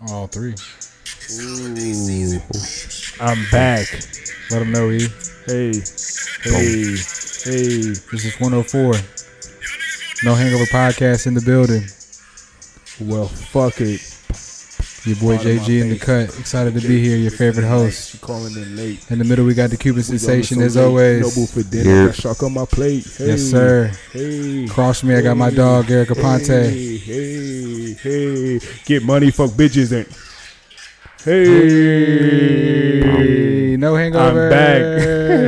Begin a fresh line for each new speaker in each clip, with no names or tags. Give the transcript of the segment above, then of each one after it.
All three.
Ooh. I'm back.
Let them know, E.
Hey.
This is 104. No Hangover podcast in the building.
Well, fuck it.
Your boy JG in the cut. Excited to be here. Your favorite host.
She calling in late.
In the middle, we got the Cuban sensation as always.
No for dinner. Got shark on my plate. Hey.
Yes, sir.
Hey.
Cross me. I got my dog Erica Ponte.
Hey. Get money, fuck bitches, and hey.
No Hangover.
I'm back.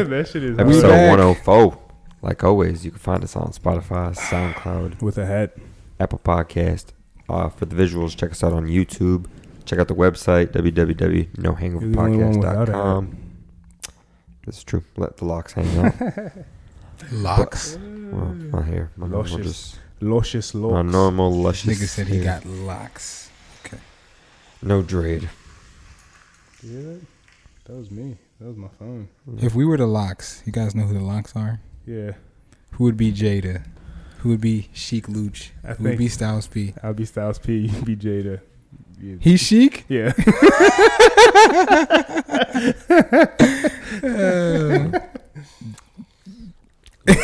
That shit is
episode
back.
104. Like always, you can find us on Spotify, SoundCloud,
with a hat,
Apple Podcast. For the visuals, check us out on YouTube. Check out the website, www.nohangoverpodcast.com. This is true. Let the locks hang out.
Locks.
Well, my hair. My
luscious locks.
My normal luscious
Nigga said he
hair.
got locks. Okay.
No dread.
Yeah, that was me. That was my phone.
If we were the locks, you guys know who the locks are?
Yeah.
Who would be Jada? Who would be Chic Luch? Who would be Styles P?
I'll be Styles P. You be Jada. Yeah.
He's Chic?
Yeah.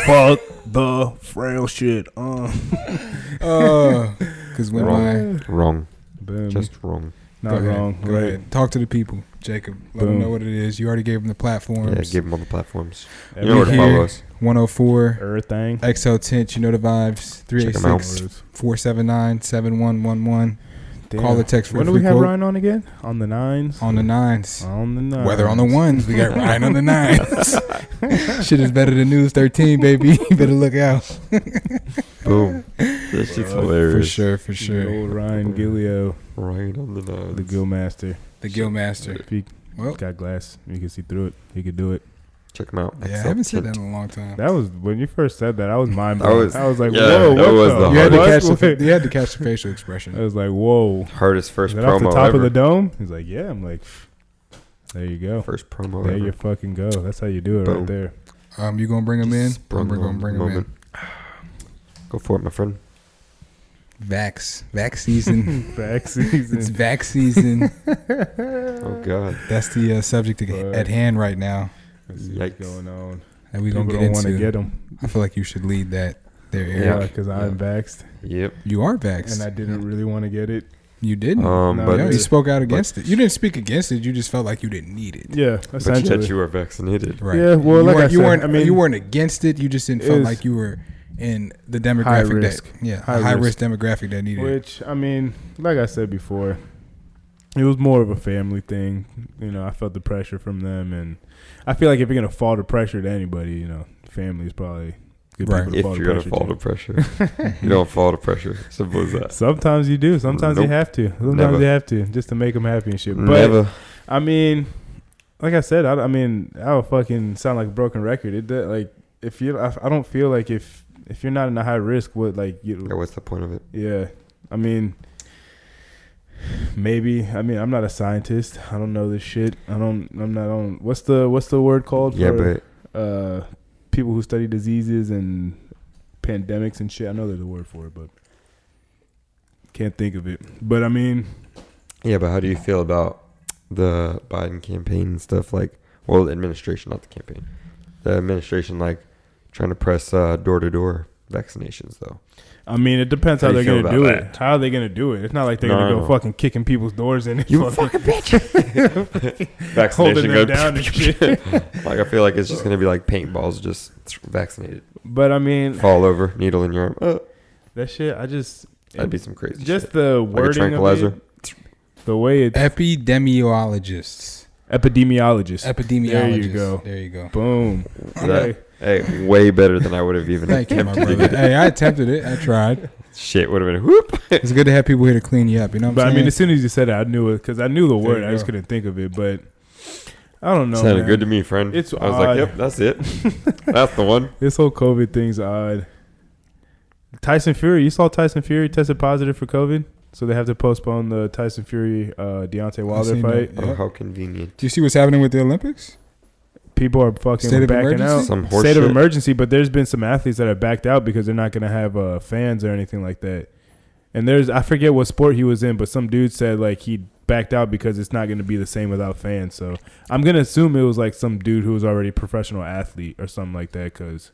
Fuck the frail shit.
Because when
Wrong.
Boom.
Just wrong.
Not wrong.
Go ahead. Talk to the people, Jacob. Let them know what it is. You already gave them the platforms.
Yeah, give them all the platforms. You
Every
know where to follow us.
104.
Everything.
XL Tint, you know the vibes. 386-479-7111.
Damn.
Call or text for
when
a
do we
free
have
quote.
Ryan on again? On the nines?
On the nines.
On the nines.
Whether on the ones, we got Ryan on the nines. Shit is better than News 13, baby. You better look out.
Boom. That shit's hilarious.
For sure.
The old Ryan Gillio.
Right on the nose.
The Gill Master.
The Gill Master.
If he got glass, you can see through it. He could do it.
Check them out.
Yeah, I haven't said that in a long time.
That was when you first said that. I was mind blown. I was like,
yeah,
"Whoa!"
that was the
you had
hardest.
to catch the facial expression.
I was like, "Whoa!"
Hardest first
Is that
promo
off the top
ever.
of the dome. He's like, "Yeah." I'm like, "There you go.
First promo
There
ever.
you fucking go. That's how you do it
Boom.
right there."
You gonna bring him in?
Sprung
We're gonna
on
bring
the
him in.
moment. Go for it, my friend.
Vax season.
Vax season.
It's vax season.
Oh God.
That's the subject at hand right now.
Let's see
Yikes.
what's going on.
And we
People
gonna
don't
get
want to
into.
get them.
I feel like you should lead that. There,
Yeah.
Eric.
because I'm vaxxed,
Yep.
You are vaxxed.
and I didn't really want to get it.
You didn't.
No,
But
Yeah,
yeah.
you spoke out against it. You didn't speak against it. You just felt like you didn't need it.
Yeah,
but
essentially.
yet you are vaccinated.
Right.
Yeah, well,
you
like I
weren't, you
said,
weren't.
I mean,
you weren't against it. You just didn't feel
is
like you were in the demographic
high risk.
high risk demographic that needed it.
Which, I mean, like I said before, it was more of a family thing. You know, I felt the pressure from them, and I feel like if you're gonna fall to pressure to anybody, you know, family is probably good
Right.
people to
If
fall
you're
to
gonna
pressure
fall to pressure, you don't fall to pressure. Simple as that.
Sometimes you do. Sometimes you
Nope.
have to. Sometimes
Never.
you have to just to make them happy and shit. But
Never.
I mean, like I said, I mean, I would fucking sound like a broken record. It like if you, I don't feel like if you're not in a high risk, what like you?
Yeah, what's the point of it?
Yeah, I mean, maybe. I mean, I'm not a scientist. I don't know this shit. I'm not on. What's the word called?
Yeah,
for,
but
people who study diseases and pandemics and shit. I know there's a word for it, but can't think of it. But I mean,
yeah, but how do you feel about the Biden campaign and stuff? Like, well, the administration, not the campaign. The administration, like, trying to press door-to-door vaccinations, though.
I mean, it depends
How
how
do
they're
you
gonna
feel
do
about
it. How are they gonna do it? It's not like they're
No,
gonna go
no.
fucking kicking people's doors in. And
You
fucking
Vaccination
holding them
go-
down and shit.
Like, I feel like it's just going to be like paintballs, just vaccinated.
But I mean,
Fall over, needle in your arm.
that shit. I just
That'd be some crazy
just
shit.
the
Like a
wording
tranquilizer.
of it, the way it's
Epidemiologists.
epidemiologist.
Epidemiologists.
There
There you
you go.
go.
Boom.
That, hey, way better than I would have even
Thank you, my
attempted to
brother.
get.
Hey, I attempted it. I tried.
Shit would have been whoop.
It's good to have people here to clean you up. You know what
But
I'm
I
saying?
mean, as soon as you said it, I knew it because I knew the
There
word.
you
I just
go.
couldn't think of it. But I don't know.
Sounded
man.
good to me, friend.
It's
I was
odd.
like, yep, that's it. That's the one.
This whole COVID thing's odd. Tyson Fury. You saw Tyson Fury tested positive for COVID, so they have to postpone the Tyson Fury Deontay Wilder
seen
fight.
that. Yeah.
Oh, how convenient.
Do you see what's happening with the Olympics?
People are fucking
State of
backing
emergency?
out.
Some horse
State of
shit.
emergency, but there's been some athletes that have backed out because they're not going to have fans or anything like that. And I forget what sport he was in, but some dude said like he backed out because it's not going to be the same without fans. So I'm going to assume it was like some dude who was already a professional athlete or something like that, because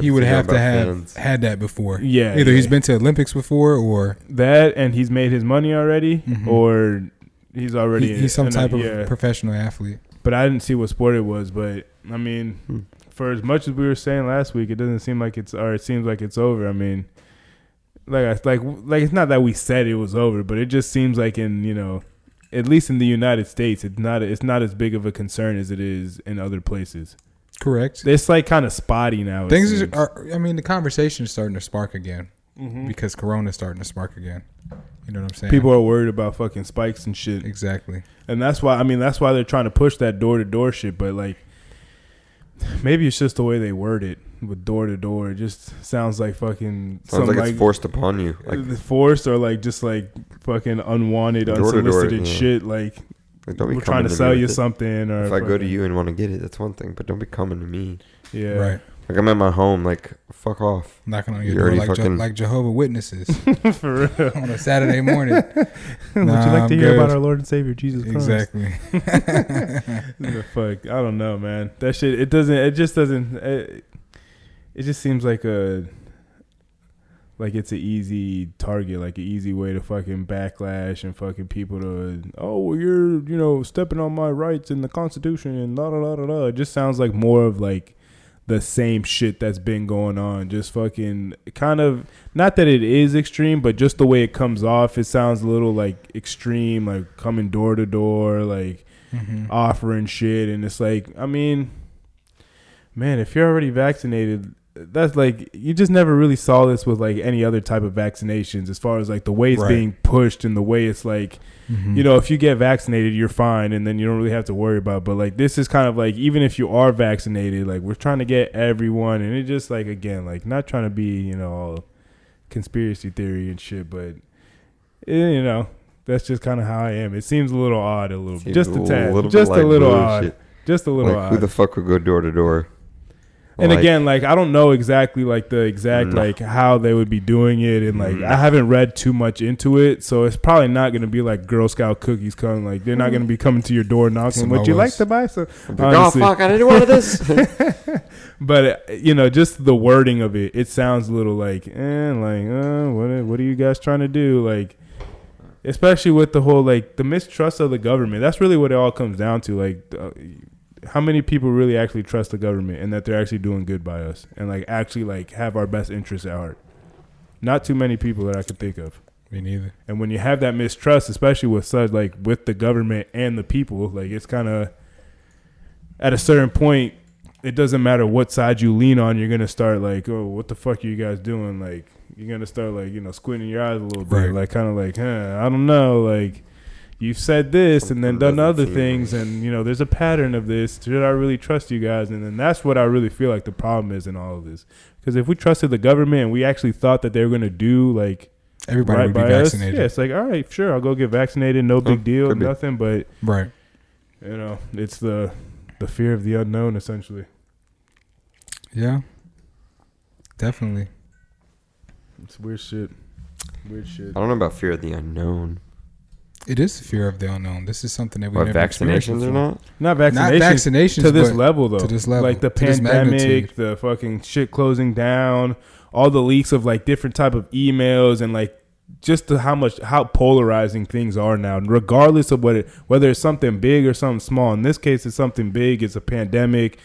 he would have to have had that before.
Yeah.
Either he's been to Olympics before, or
that, and he's made his money already, or he's already
he's some type of professional athlete.
But I didn't see what sport it was. But I mean, for as much as we were saying last week, it doesn't seem like it seems like it's over. I mean, like it's not that we said it was over, but it just seems like at least in the United States, it's not as big of a concern as it is in other places.
Correct.
It's like kind of spotty now.
Things are. I mean, the conversation is starting to spark again because Corona's starting to spark again. You know what I'm saying?
People are worried about fucking spikes and shit.
Exactly.
And that's why they're trying to push that door-to-door shit. But, like, maybe it's just the way they word it with door-to-door. It just sounds like fucking...
Sounds like it's forced upon you.
Like forced, or, like, just, like, fucking unwanted, unsolicited shit. Like
don't be
we're trying to sell you something. Or
if I go to you and want to get it, that's one thing. But don't be coming to me.
Yeah.
Right.
Like, I'm at my home, like, fuck off.
Knocking on your door like Jehovah's Witnesses.
For real.
On a Saturday morning.
Would you like to hear about our Lord and Savior, Jesus Christ?
Exactly.
Fuck, I don't know, man. That shit, it just seems like it's an easy target, like an easy way to fucking backlash and fucking people to, you're, stepping on my rights in the Constitution and la la la la. It just sounds like more of like the same shit that's been going on. Just fucking kind of, not that it is extreme, but just the way it comes off, it sounds a little like extreme, like coming door to door, like offering shit. And it's like, I mean, man, if you're already vaccinated, that's like, you just never really saw this with like any other type of vaccinations, as far as like the way it's being pushed and the way it's like, if you get vaccinated, you're fine, and then you don't really have to worry about it. But like, this is kind of like, even if you are vaccinated, like, we're trying to get everyone, and it just like, again, like, not trying to be, all conspiracy theory and shit, but that's just kind of how I am. It seems a little odd, just a tad, just a little odd, just a little odd.
Who the fuck would go door to door?
And again, like, I don't know exactly like the exact like how they would be doing it, and like I haven't read too much into it, so it's probably not going to be like Girl Scout cookies coming. Like, they're not going to be coming to your door knocking. Would you like to buy some?
Oh fuck! I didn't want this.
But just the wording of it, it sounds a little like, what are you guys trying to do? Like, especially with the whole like the mistrust of the government. That's really what it all comes down to. Like, how many people really actually trust the government and that they're actually doing good by us and like actually like have our best interests at heart? Not too many people that I could think of.
Me neither.
And when you have that mistrust, especially with such like with the government and the people, like, it's kind of at a certain point, it doesn't matter what side you lean on, you're gonna start like, oh, what the fuck are you guys doing? Like, you're gonna start like, squinting your eyes a little bit, like kind of like, I don't know, like, you've said this and then done other things, and there's a pattern of this. Should I really trust you guys? And then that's what I really feel like the problem is in all of this. Because if we trusted the government and we actually thought that they were going to do like
everybody
right
would be
by
vaccinated.
Us, yeah, it's like, all right, sure, I'll go get vaccinated, no big deal, nothing. But
right,
it's the fear of the unknown, essentially.
Yeah, definitely.
It's weird shit.
I don't know about fear of the unknown.
It is the fear of the unknown. This is something that we never
vaccinations or not?
Not vaccinations
to
this level, though.
To this level.
Like the pandemic, the fucking shit closing down, all the leaks of like different type of emails, and like just how polarizing things are now, regardless of whether it's something big or something small. In this case, it's something big. It's a pandemic.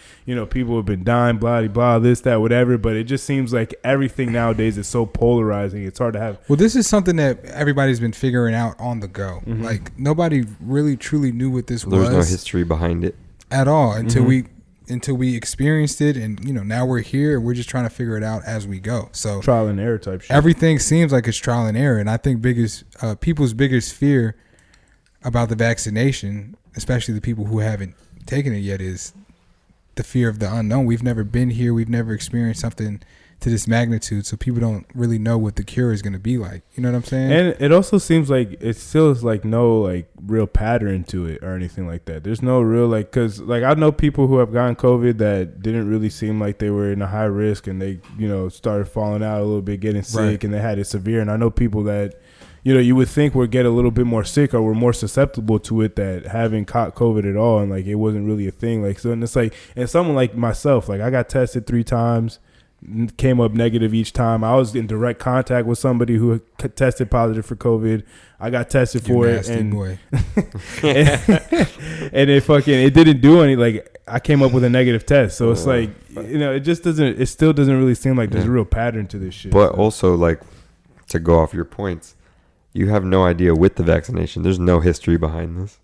People have been dying, blah, blah, this, that, whatever. But it just seems like everything nowadays is so polarizing. It's hard to have.
Well, this is something that everybody's been figuring out on the go. Like, nobody really truly knew what this was.
There's no history behind it
at all until we experienced it, and now we're here. We're just trying to figure it out as we go. So
trial and error type shit.
Everything seems like it's trial and error, and I think people's biggest fear about the vaccination, especially the people who haven't taken it yet, is the fear of the unknown. We've never been here. We've never experienced something to this magnitude, so people don't really know what the cure is going to be like. You know what I'm saying?
And it also seems like it still is like no like real pattern to it or anything like that. There's no real like, because like I know people who have gotten COVID that didn't really seem like they were in a high risk, and they started falling out a little bit, getting sick, and they had it severe. And I know people that you would think we'd get a little bit more sick or we're more susceptible to it that having caught COVID at all, and like it wasn't really a thing. Like, so, and it's like, and someone like myself, like I got tested 3 times, came up negative each time. I was in direct contact with somebody who had tested positive for COVID. I got tested for it, and
boy.
and it didn't do any. Like, I came up with a negative test, so it's like, it still doesn't really seem like there's a real pattern to this shit.
But also, like, to go off your points, you have no idea with the vaccination. There's no history behind this.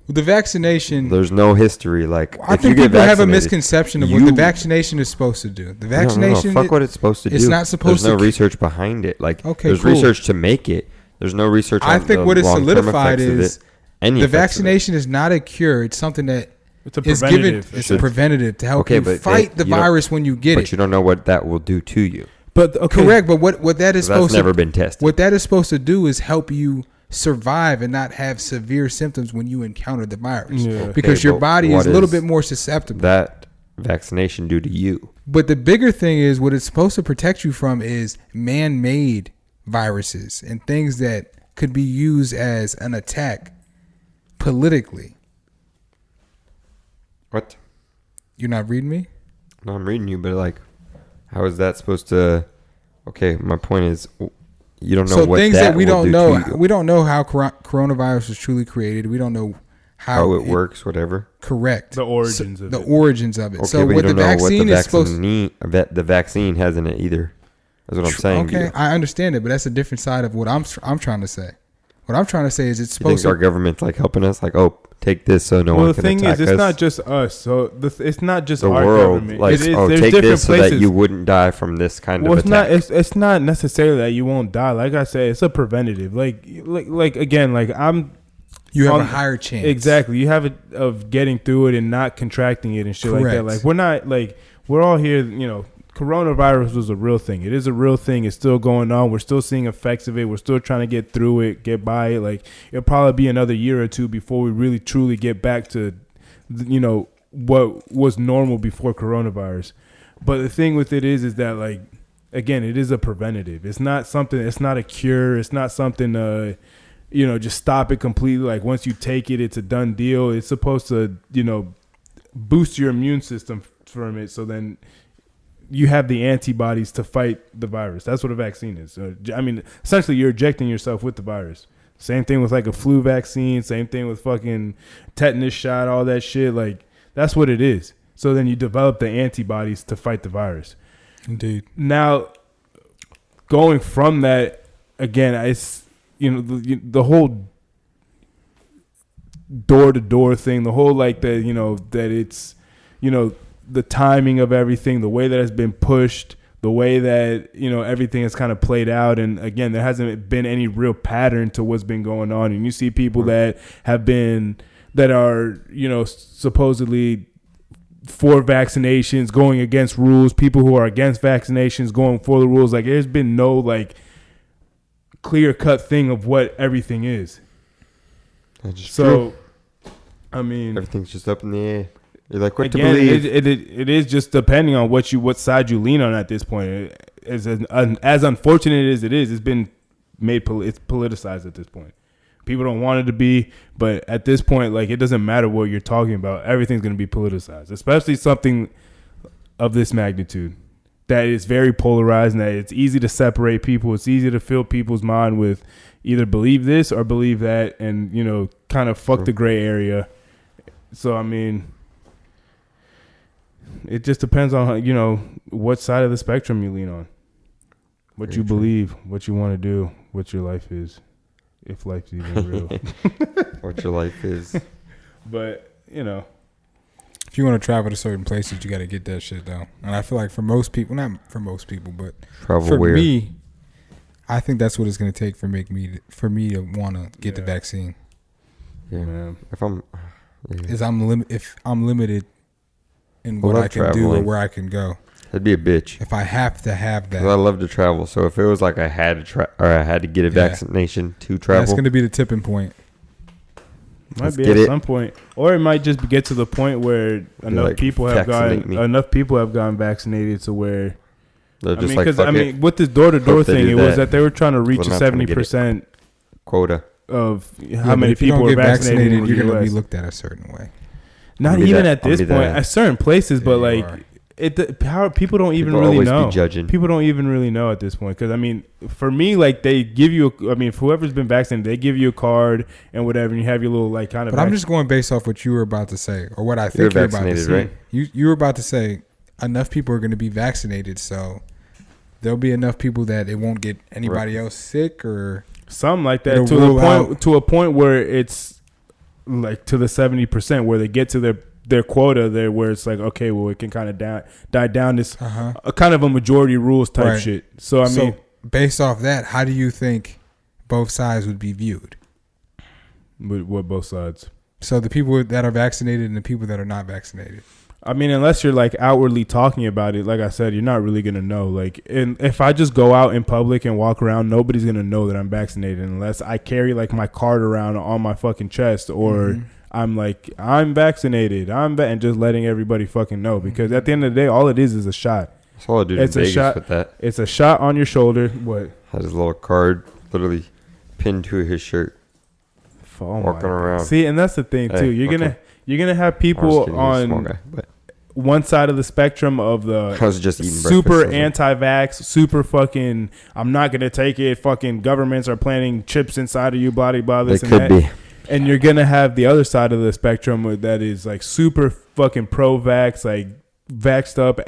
The vaccination.
There's no history. Like,
I think people have a misconception of what the vaccination is supposed to do. The vaccination.
No, fuck what it's supposed to do.
It's not supposed to.
There's no research behind it. Like,
okay,
there's research to make it. There's no research on
I think what is solidified is
the
vaccination is not a cure. It's something that
it's a
is
preventative.
given. It's a preventative to help you fight the virus when you get it.
But you don't know what that will do to you.
But
correct. But what that is supposed to.
That's never been tested.
What that is supposed to do is help you survive and not have severe symptoms when you encounter the virus, because your body is a little bit more susceptible.
That vaccination do to you.
But the bigger thing is what it's supposed to protect you from is man-made viruses and things that could be used as an attack politically.
What?
You're not reading me?
No, I'm reading you, but like, how is that supposed to? Okay, my point is, you don't know
so
what
things that we don't know.
To you.
We don't know how coronavirus was truly created. We don't know how
it works. Whatever.
Correct.
The origins of it.
The origins of it.
Okay,
so
but
what
you
the
don't know what
vaccine
the
is supposed to.
the vaccine has in it either. That's what I'm saying.
Okay, I understand it, but that's a different side of what I'm trying to say. What I'm trying to say is it's supposed to.
Our government's like helping us, like, oh, take this so no one can attack us.
Well, the thing is, it's not just us. So it's not just
the
our
world.
government.
Like,
there's
take
different
this
places.
so that you wouldn't die from this kind of attack.
It's not necessarily that you won't die. Like I said, it's a preventative. Like again, like
you have a higher chance.
Exactly. You have it of getting through it and not contracting it and shit like that. Like, we're not, like, we're all here, coronavirus was a real thing. It is a real thing. It's still going on. We're still seeing effects of it. We're still trying to get through it, get by it. Like, it'll probably be another year or two before we really truly get back to, what was normal before coronavirus. But the thing with it is that, like, again, it is a preventative. It's not something, it's not a cure. It's not something, just stop it completely. Like, once you take it, it's a done deal. It's supposed to, boost your immune system from it. So then you have the antibodies to fight the virus. That's what a vaccine is. So, I mean, essentially you're injecting yourself with the virus. Same thing with like a flu vaccine. Same thing with fucking tetanus shot, all that shit. Like, that's what it is. So then you develop the antibodies to fight the virus.
Indeed.
Now, going from that, again, it's, the whole door-to-door thing, the whole, like, that it's, the timing of everything, the way that it's been pushed, the way that, everything has kind of played out. And again, there hasn't been any real pattern to what's been going on. And you see people that are, supposedly for vaccinations going against rules, people who are against vaccinations going for the rules. Like, there's been no, like, clear cut thing of what everything is.
That's just
so
true.
I mean,
everything's just up in the air. You're like, what
again,
to believe?
It is just depending on what side you lean on at this point. As unfortunate as it is, it's been it's politicized at this point. People don't want it to be, but at this point, like, it doesn't matter what you're talking about. Everything's going to be politicized, especially something of this magnitude that is very polarized and that it's easy to separate people. It's easy to fill people's mind with either believe this or believe that, and, kind of fuck the gray area. So, I mean, it just depends on, what side of the spectrum you lean on, what very you true. Believe, what you want to do, what your life is, if life's even real.
What your life is.
But,
if you want to travel to certain places, you got to get that shit down. And I feel like for most people, not for most people, but
travel
for
where?
Me, I think that's what it's going to take for me to want to get the vaccine.
Yeah, man. If I'm limited
in what I can do or where I can go.
That'd be a bitch.
If I have to have that.
I love to travel, so if it was like I had to get a vaccination to travel,
that's going to be the tipping point.
Might be at some point, or it might just get to the point where enough people have gotten vaccinated to where
They're
I
just
mean,
like,
because
fuck
I
it.
mean, with this door-to-door
Hope they
thing,
do
it was
that.
that they were trying to reach
We're
a
not trying to get
70%
Quota.
of
Yeah,
how
but
many
if you
people
don't
are
get
vaccinated. in the
you're going to be
US.
looked at a certain way.
Not
be
even
that-
at this
I'll be
point.
that.
At certain places, but
Yeah, you
like
are.
how people don't even
People
really
always
know.
be judging.
People don't even really know at this point. Because I mean, for me, like they give you. I mean, for whoever's been vaccinated, they give you a card and whatever, and you have your little like kind of.
But I'm just going based off what you were about to say, or what I think
You're
you're about to
vaccinated,
say.
right?
You were about to say enough people are going to be vaccinated, so there'll be enough people that it won't get anybody else sick, or
something like that
it'll
to
rule
the point
out-
to a point where it's like to the 70% where they get to their quota there, where it's like, okay, well, it can kind of die down this a kind of a majority rules type
Right.
shit. So I mean,
based off that, how do you think both sides would be viewed?
what both sides?
So the people that are vaccinated and the people that are not vaccinated.
I mean, unless you're like outwardly talking about it, like I said, you're not really gonna know. Like, and if I just go out in public and walk around, nobody's gonna know that I'm vaccinated unless I carry like my card around on my fucking chest, or I'm like, I'm vaccinated, and just letting everybody fucking know. Because at the end of the day, all it is a shot.
That's all I did
It's
in
a
Vegas
shot.
with that.
It's a shot on your shoulder. What?
Had his little card literally pinned to his shirt.
Oh my
Walking
God.
around.
See, and that's the thing too.
Hey,
You're gonna
okay.
have
I was
people
kidding, he was a small
on
guy, but
one side of the spectrum of the
I was just eating
super
breakfast.
anti-vax, super fucking, I'm not gonna take it. Fucking governments are planting chips inside of you, blah blah blah.
They
This and
could
that.
be.
And you're gonna have the other side of the spectrum that is like super fucking pro-vax, like vaxxed up,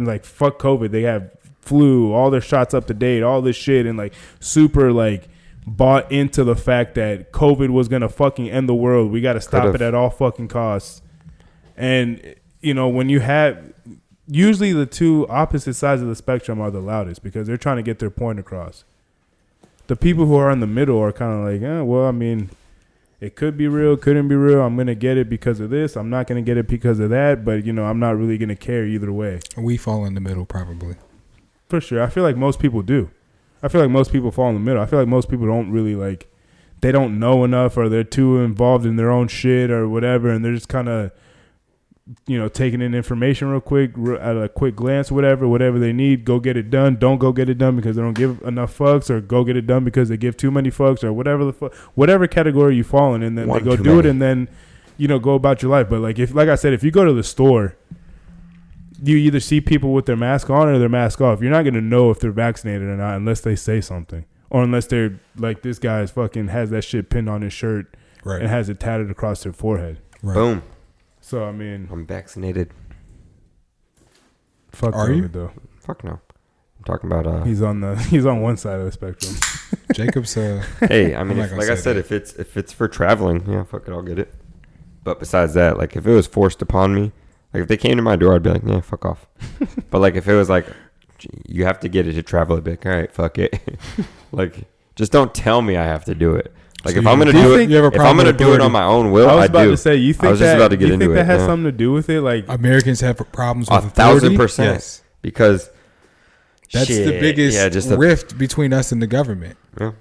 like fuck COVID. They have flu, all their shots up to date, all this shit, and like super like bought into the fact that COVID was gonna fucking end the world. We got to stop
Could've.
it at all fucking costs. And you know, when you have usually the two opposite sides of the spectrum are the loudest because they're trying to get their point across. The people who are in the middle are kind of like, well, I mean, it could be real, couldn't be real. I'm gonna get it because of this. I'm not gonna get it because of that. But you know, I'm not really gonna care either way.
We fall in the middle, probably.
For sure, I feel like most people do. I feel like most people fall in the middle. I feel like most people don't really like, they don't know enough, or they're too involved in their own shit or whatever, and they're just kind of, you know, taking in information real quick at a quick glance, whatever they need, go get it done. Don't go get it done because they don't give enough fucks, or go get it done because they give too many fucks, or whatever category you fall in, and then
One
they go
too
do it,
many.
and then, you know, go about your life. But like I said, if you go to the store, you either see people with their mask on or their mask off. You're not gonna know if they're vaccinated or not unless they say something, or unless they're like, this guy's fucking has that shit pinned on his shirt and has it tatted across their forehead.
Right.
Boom.
So I mean,
I'm vaccinated.
fuck
Are
COVID,
you?
though.
Fuck no. I'm talking about
He's on one side of the spectrum.
Jacob's
hey, I mean,
I'm not
if,
gonna
like I
say
said,
that.
if it's for traveling, yeah, fuck it, I'll get it. But besides that, like if it was forced upon me, like if they came to my door, I'd be like, yeah, fuck off. But like if it was like, you have to get it to travel, I'd be like, all right, fuck it. Like just don't tell me I have to do it. Like
So
if
you-
I'm gonna
do you
do
think
it,
you have a
if
problem
I'm gonna
with
do it
authority?
on my own will,
I was
I
about
do.
to say, you think
I was just about to get
you
into
think
it.
that has
yeah.
something to do with it? Like,
Americans have problems with authority.
1,000%.
Yes.
Because
That's the
shit,
biggest
yeah, just
rift between us and the government.
yeah.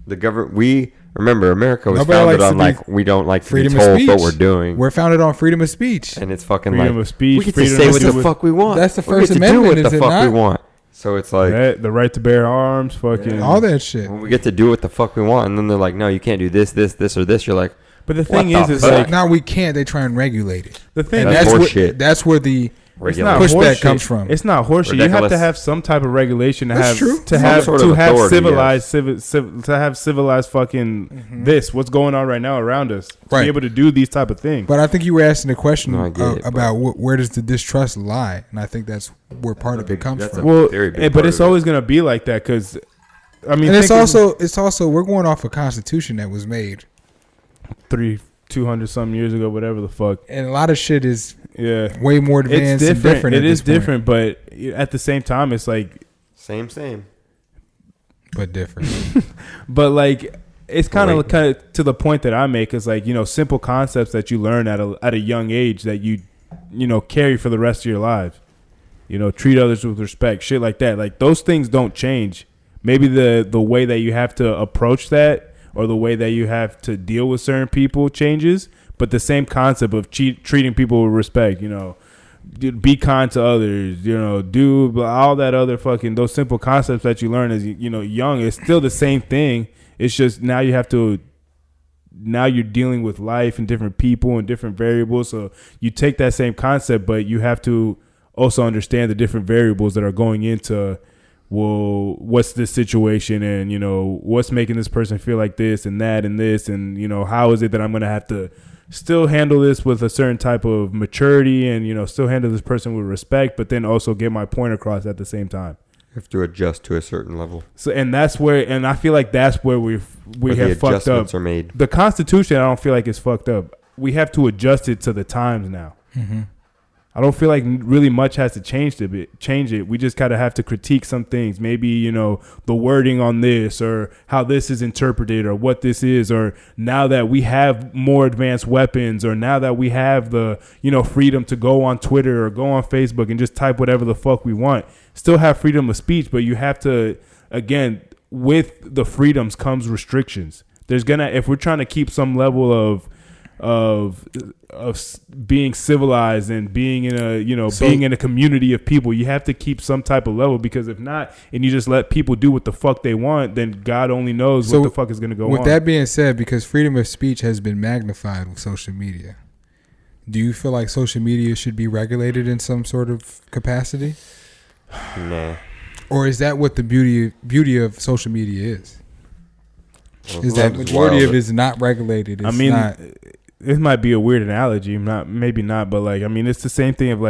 The government. We remember America was
Nobody
founded
likes to
on
be
like we don't like to be
freedom of
told
speech.
what we're doing,
We're founded on freedom of speech.
and it's fucking
freedom
like
of speech,
we get to
freedom
say
of
what the
speech.
fuck we want.
That's the
We
First
get to
Amendment,
do what
is
the
it
fuck we
not?
want. So it's like
the right to bear arms, fucking
All that shit.
when we get to do what the fuck we want, and then they're like, no, you can't do this, or this. You're like,
But the
What
thing
the
is, is
fuck?
like
Now we can't. They try and regulate it.
the thing.
And
That's
that's
horseshit.
that's where the
It's not
regulation.
pushback
horseshit.
comes from.
It's not horseshit. You have to
Ridiculous.
have some type of regulation to
That's
have
true.
to
Some
have
sort
to
of
have
authority,
civilized to have civilized fucking this. What's going on right now around us? To
Right.
be able to do these type of things.
But I think you were asking the question
No, I get it,
about where does the distrust lie, and I think that's where part of
big-
it comes
that's
from.
Well,
very big
but
part
it's
of it.
always gonna be like that because I mean,
And it's
think
also we're going off a constitution that was made,
200 something years ago, whatever the fuck.
and a lot of shit is
Yeah,
way more
it's
advanced and
different.
different.
It
at
is
this point.
different, but at the same time, it's like,
Same.
but different.
but like. It's kind of
Wait.
to the point that I make is like, you know, simple concepts that you learn at a young age that you know, carry for the rest of your life. You know, treat others with respect, shit like that. Like those things don't change. Maybe the way that you have to approach that or the way that you have to deal with certain people changes, but the same concept of treating people with respect, you know, be kind to others, do all that other fucking, those simple concepts that you learn as, young. It's still the same thing. It's just now you're dealing with life and different people and different variables. So you take that same concept, but you have to also understand the different variables that are going into, well, what's this situation, and what's making this person feel like this and that and this, and how is it that I'm going to have to still handle this with a certain type of maturity, and still handle this person with respect, but then also get my point across at the same time.
You have to adjust to a certain level.
So, and that's where, and I feel like that's where we have fucked up.
Adjustments are made.
The Constitution, I don't feel like it's fucked up. We have to adjust it to the times now.
Mm-hmm.
I don't feel like really much has to change it. We just kind of have to critique some things. Maybe, the wording on this, or how this is interpreted, or what this is, or now that we have more advanced weapons, or now that we have the, freedom to go on Twitter or go on Facebook and just type whatever the fuck we want. Still have freedom of speech, but you have to, again, with the freedoms comes restrictions. If we're trying to keep some level of being civilized and being in a being in a community of people, you have to keep some type of level, because if not, and you just let people do what the fuck they want, then God only knows what the fuck is going to go on.
With that being said, because freedom of speech has been magnified with social media, do you feel like social media should be regulated in some sort of capacity?
Nah.
Or is that what the beauty of social media is?
Well,
is that majority of it is not regulated?
It might be a weird analogy, maybe not, but it's the same thing of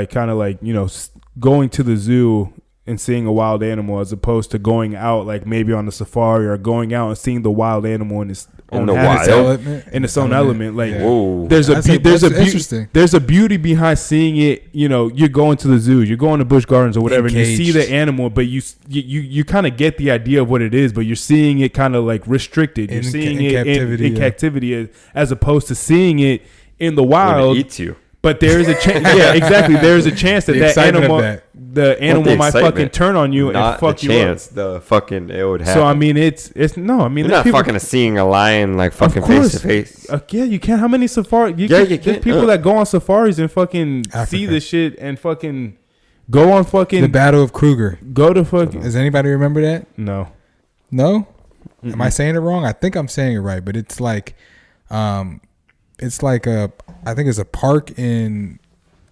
going to the zoo and seeing a wild animal, as opposed to going out maybe on a safari, or going out and seeing the wild animal in its own element.
Whoa,
there's a beauty behind seeing it. You're going to the zoo, you're going to Busch Gardens or whatever, and you see the animal, but you kind of get the idea of what it is, but you're seeing it kind of restricted. You're seeing it in captivity, as opposed to seeing it in the wild.
It eats you.
But there is a chance. Yeah, exactly. There is a chance that the animal might fucking turn on you and fuck you up.
It would happen.
So you're
not fucking seeing a lion fucking face to face.
Yeah, you can. How many safaris? There's people that go on safaris and fucking see this shit and fucking go on fucking
the Battle of Kruger.
Go to fucking.
Does anybody remember that?
No.
Mm-mm. Am I saying it wrong? I think I'm saying it right, but it's I think it's a park in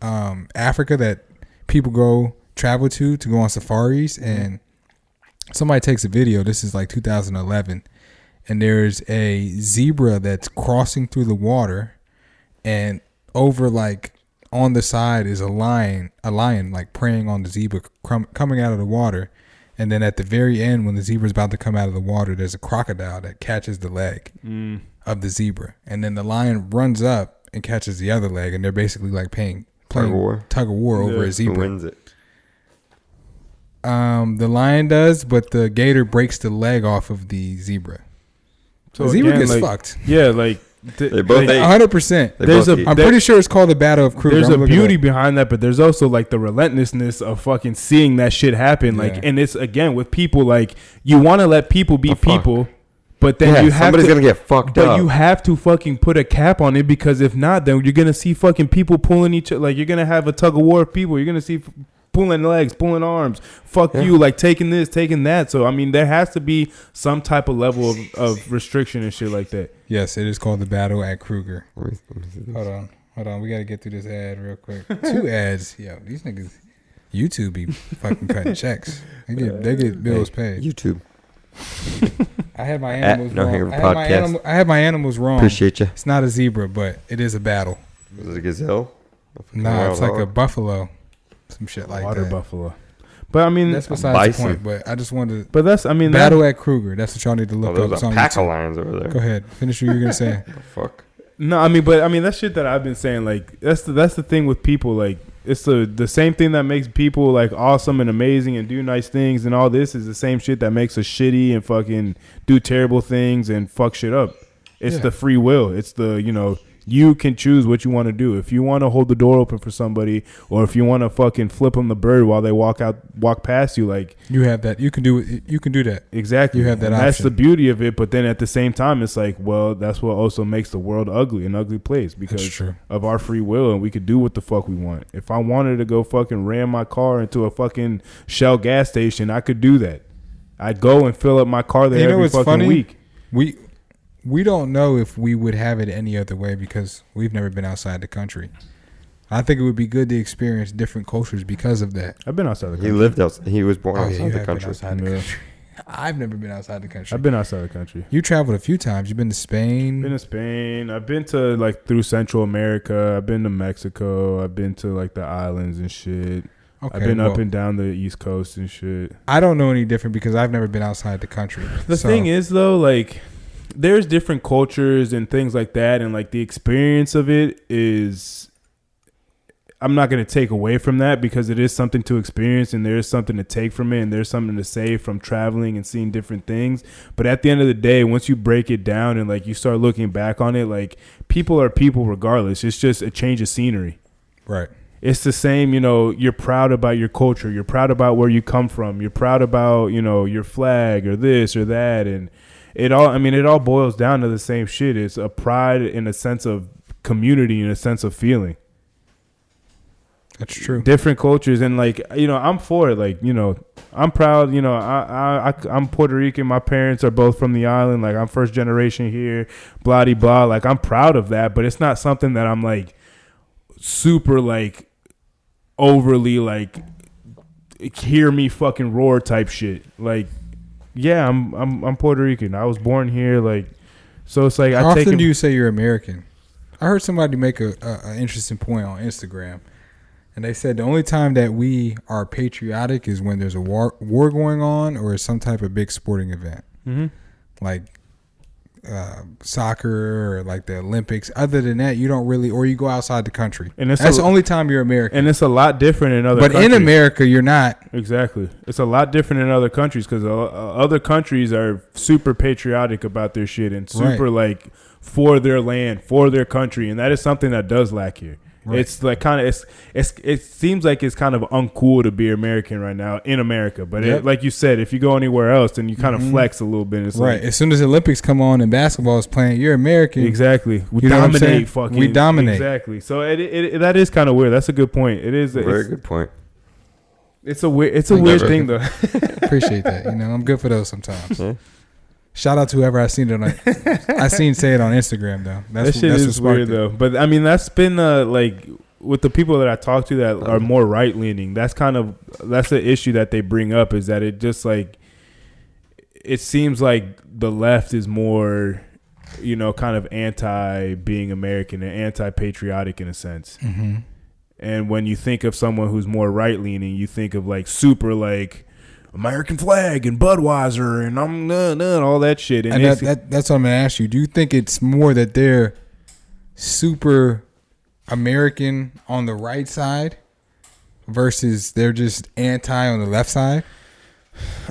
Africa that people travel to go on safaris, and somebody takes a video. This is 2011, and there's a zebra that's crossing through the water, and over on the side is a lion preying on the zebra coming out of the water, and then at the very end, when the zebra's about to come out of the water, there's a crocodile that catches the leg of the zebra, and then the lion runs up and catches the other leg, and they're basically playing tug of war over a zebra.
Who wins it?
The lion does, but the gator breaks the leg off of the zebra. So the zebra gets fucked.
Yeah,
they both
100%. I'm pretty sure it's called the Battle of Kruger.
There's a beauty behind that, but there's also the relentlessness of fucking seeing that shit happen. And it's again with people, you want to let people be people. But then you have
somebody's gonna get fucked up.
But you have to fucking put a cap on it, because if not, then you're gonna see fucking people pulling each other. You're gonna have a tug of war of people. You're gonna see pulling legs, pulling arms. Fuck you, taking this, taking that. So there has to be some type of level of restriction and shit like that.
Yes, it is called the Battle at Kruger. Hold on. We gotta get through this ad real quick. 2 ads. Yo, these niggas, YouTube be fucking cutting checks. They get bills paid.
YouTube.
I had my animals wrong.
Hangover
I had my animals wrong.
Appreciate you.
It's not a zebra, but it is a battle.
Was it a gazelle?
Nah, it's a buffalo. Some shit like
water
that.
buffalo. But
that's besides the point. But I just wanted to.
But that's
Battle at Kruger. That's what y'all need to look up.
There's a pack of lions over there.
Go ahead. Finish what you were gonna say.
Fuck.
No, that's shit that I've been saying. That's the thing with people. It's the same thing that makes people awesome and amazing and do nice things, and all this is the same shit that makes us shitty and fucking do terrible things and fuck shit up. It's the free will. It's the You can choose what you want to do. If you want to hold the door open for somebody, or if you want to fucking flip them the bird while they walk past you, like
you have that. You can do that.
Exactly.
You have that option.
That's the beauty of it. But then at the same time, it's like, well, that's what also makes the world ugly, an ugly place, because of our free will, and we could do what the fuck we want. If I wanted to go fucking ram my car into a fucking Shell gas station, I could do that. I'd go and fill up my car there every fucking week.
We don't know if we would have it any other way because we've never been outside the country. I think it would be good to experience different cultures because of that.
I've been outside the country.
He lived outside. He was born outside the country.
I've never been outside the country.
I've been outside the country.
You traveled a few times. You've been to Spain.
I've been to like through Central America. I've been to Mexico. I've been to like the islands and shit. Okay, I've been up and down the East Coast and shit.
I don't know any different because I've never been outside the country.
The thing is, though, like, there's different cultures and things like that, and like the experience of it is, I'm not going to take away from that because it is something to experience and there's something to take from it and there's something to say from traveling and seeing different things. But at the end of the day, once you break it down and like you start looking back on it, like people are people regardless. It's just a change of scenery.
Right. It's
the same, you know, you're proud about your culture. You're proud about where you come from. You're proud about, you know, your flag or this or that. And it all boils down to the same shit. It's a pride in a sense of community and a sense of feeling.
That's true.
Different cultures. And like, you know, I'm for it. Like, you know, I'm proud, you know, I'm Puerto Rican. My parents are both from the island. Like, I'm first generation here, blah, de blah. Like, I'm proud of that, but it's not something that I'm like super like overly like hear me fucking roar type shit. Like, yeah, I'm Puerto Rican. I was born here. Like, so it's like,
how often do you say you're American? I heard somebody make a interesting point on Instagram, and they said the only time that we are patriotic is when there's a war going on or some type of big sporting event, like soccer or like the Olympics. Other than that, you don't really, or you go outside the country, and that's the only time you're American.
And it's a lot different in other countries.
But in America, you're not.
Exactly. It's a lot different in other countries because other countries are super patriotic about their shit and super like for their land, for their country, and that is something that does lack here. Right. It's like kind of it seems like it's kind of uncool to be American right now in America, but like you said, if you go anywhere else, then you kind of flex a little bit. It's
right. Like, as soon as the Olympics come on and basketball is playing, you're American.
Exactly. We dominate. We dominate. Exactly. So that is kind of weird. That's a good point. It is
very good point.
It's a weird thing though.
Appreciate that. You know, I'm good for those sometimes. Yeah. Shout out to whoever I seen it on. I seen say it on Instagram though.
That shit is weird though. But I mean, that's been like with the people that I talk to that are more right leaning. That's the issue that they bring up is that it just like it seems like the left is more, you know, kind of anti being American and anti patriotic in a sense. Mm-hmm. And when you think of someone who's more right leaning, you think of like super like American flag and Budweiser and all that shit.
And that's what I'm going to ask you. Do you think it's more that they're super American on the right side versus they're just anti on the left side?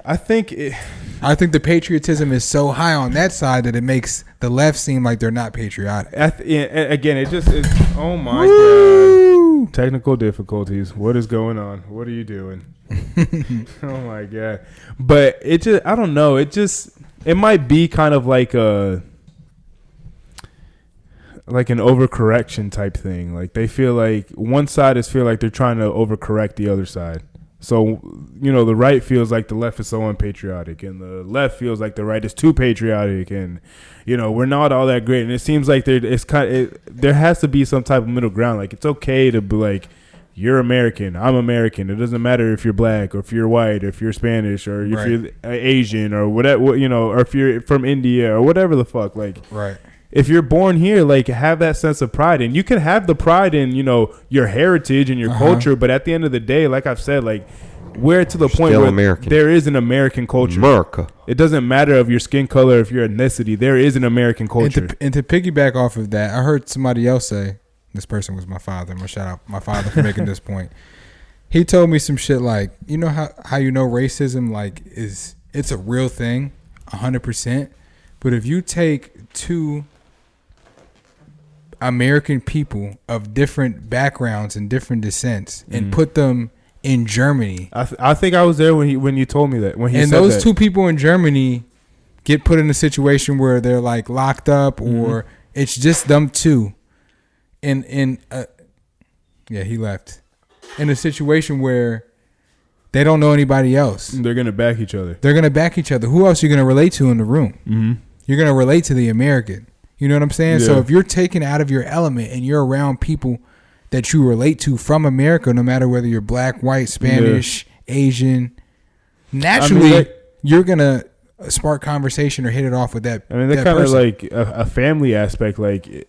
I think
the patriotism is so high on that side that it makes the left seem like they're not patriotic.
Again, it just is. Oh my God. Technical difficulties. What is going on? What are you doing? Oh my God. But it just, I don't know. It might be kind of like an overcorrection type thing. Like they feel like one side feel like they're trying to overcorrect the other side. So, you know, the right feels like the left is so unpatriotic and the left feels like the right is too patriotic and, you know, we're not all that great. And it seems like there has to be some type of middle ground. Like it's okay to be like, you're American, I'm American. It doesn't matter if you're black or if you're white or if you're Spanish or if you're Asian or whatever, you know, or if you're from India or whatever the fuck. Like,
right.
If you're born here, like have that sense of pride, and you can have the pride in, you know, your heritage and your culture. But at the end of the day, like I've said, like we're to the point where American. There is an American culture.
America.
It doesn't matter of your skin color, if your ethnicity. There is an American culture.
And to piggyback off of that, I heard somebody else say, this person was my father. I'm gonna shout out my father for making this point. He told me some shit like, you know how you know racism like it's a real thing, 100%. But if you take two American people of different backgrounds and different descents and put them in Germany.
I think I was there when you told me that. When he
and
said
those
that.
two people in Germany get put in a situation where they're like locked up or it's just them two. Yeah, he left. In a situation where they don't know anybody else.
They're going to back each other.
Who else are you going to relate to in the room?
Mm-hmm.
You're going to relate to the American. You know what I'm saying?
Yeah.
So if you're taken out of your element and you're around people that you relate to from America, no matter whether you're black, white, Spanish, Asian, naturally you're going to spark conversation or hit it off with that.
I mean, they're kind of like a family aspect. Like,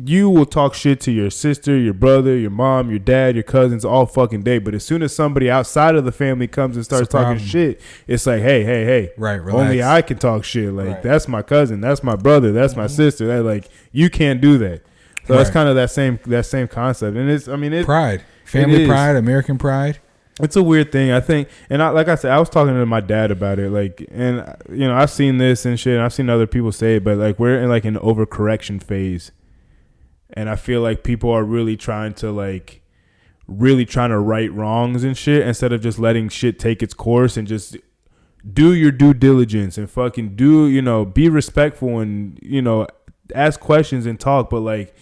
you will talk shit to your sister, your brother, your mom, your dad, your cousins all fucking day. But as soon as somebody outside of the family comes and starts talking shit, it's like, hey.
Right, relax.
Only I can talk shit. Like, that's my cousin. That's my brother. That's my sister. That, like, you can't do that. So that's kind of that same concept. And it's
pride. Family pride, American pride.
It's a weird thing, I think. And like I said, I was talking to my dad about it. Like, and, you know, I've seen this and shit. And I've seen other people say it. But, like, we're in, like, an overcorrection phase. And I feel like people are really trying to right wrongs and shit instead of just letting shit take its course and just do your due diligence and fucking be respectful and, ask questions and talk. But, like,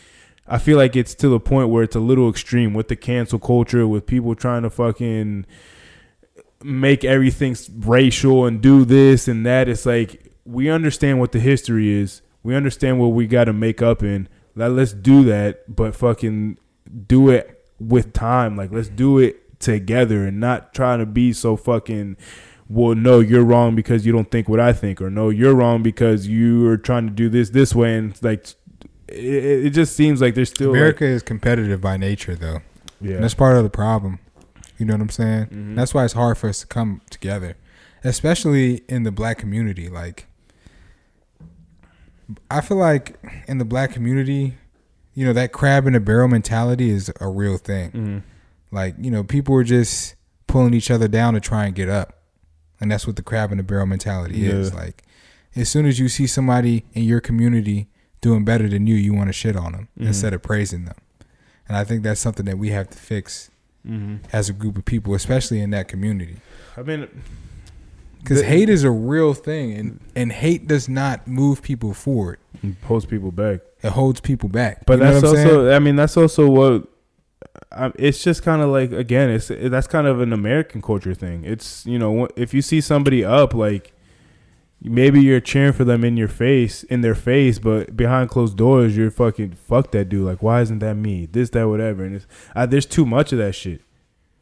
I feel like it's to the point where it's a little extreme with the cancel culture, with people trying to fucking make everything racial and do this and that. It's like, we understand what the history is. We understand what we got to make up in. Let's do that, but fucking do it with time. Like, let's do it together and not trying to be so fucking, well, no, you're wrong because you don't think what I think, or no, you're wrong because you are trying to do this way. And it's like, it just seems like there's still
America is competitive by nature, though. Yeah, and that's part of the problem. You know what I'm saying? Mm-hmm. That's why it's hard for us to come together, especially in the black community. Like, I feel like in the black community, that crab in a barrel mentality is a real thing. Mm-hmm. Like, people are just pulling each other down to try and get up. And that's what the crab in a barrel mentality is. Like, as soon as you see somebody in your community doing better than you want to shit on them instead of praising them. And I think that's something that we have to fix as a group of people, especially in that community.
I mean,
because hate is a real thing, and hate does not move people forward.
It holds people back.
It holds people back.
But that's also, I mean, that's also what. It's just kind of like, again, that's kind of an American culture thing. It's, if you see somebody up, like, maybe you're cheering for them in their face, but behind closed doors, you're fucking fuck that dude. Like, why isn't that me? This, that, whatever. And there's too much of that shit.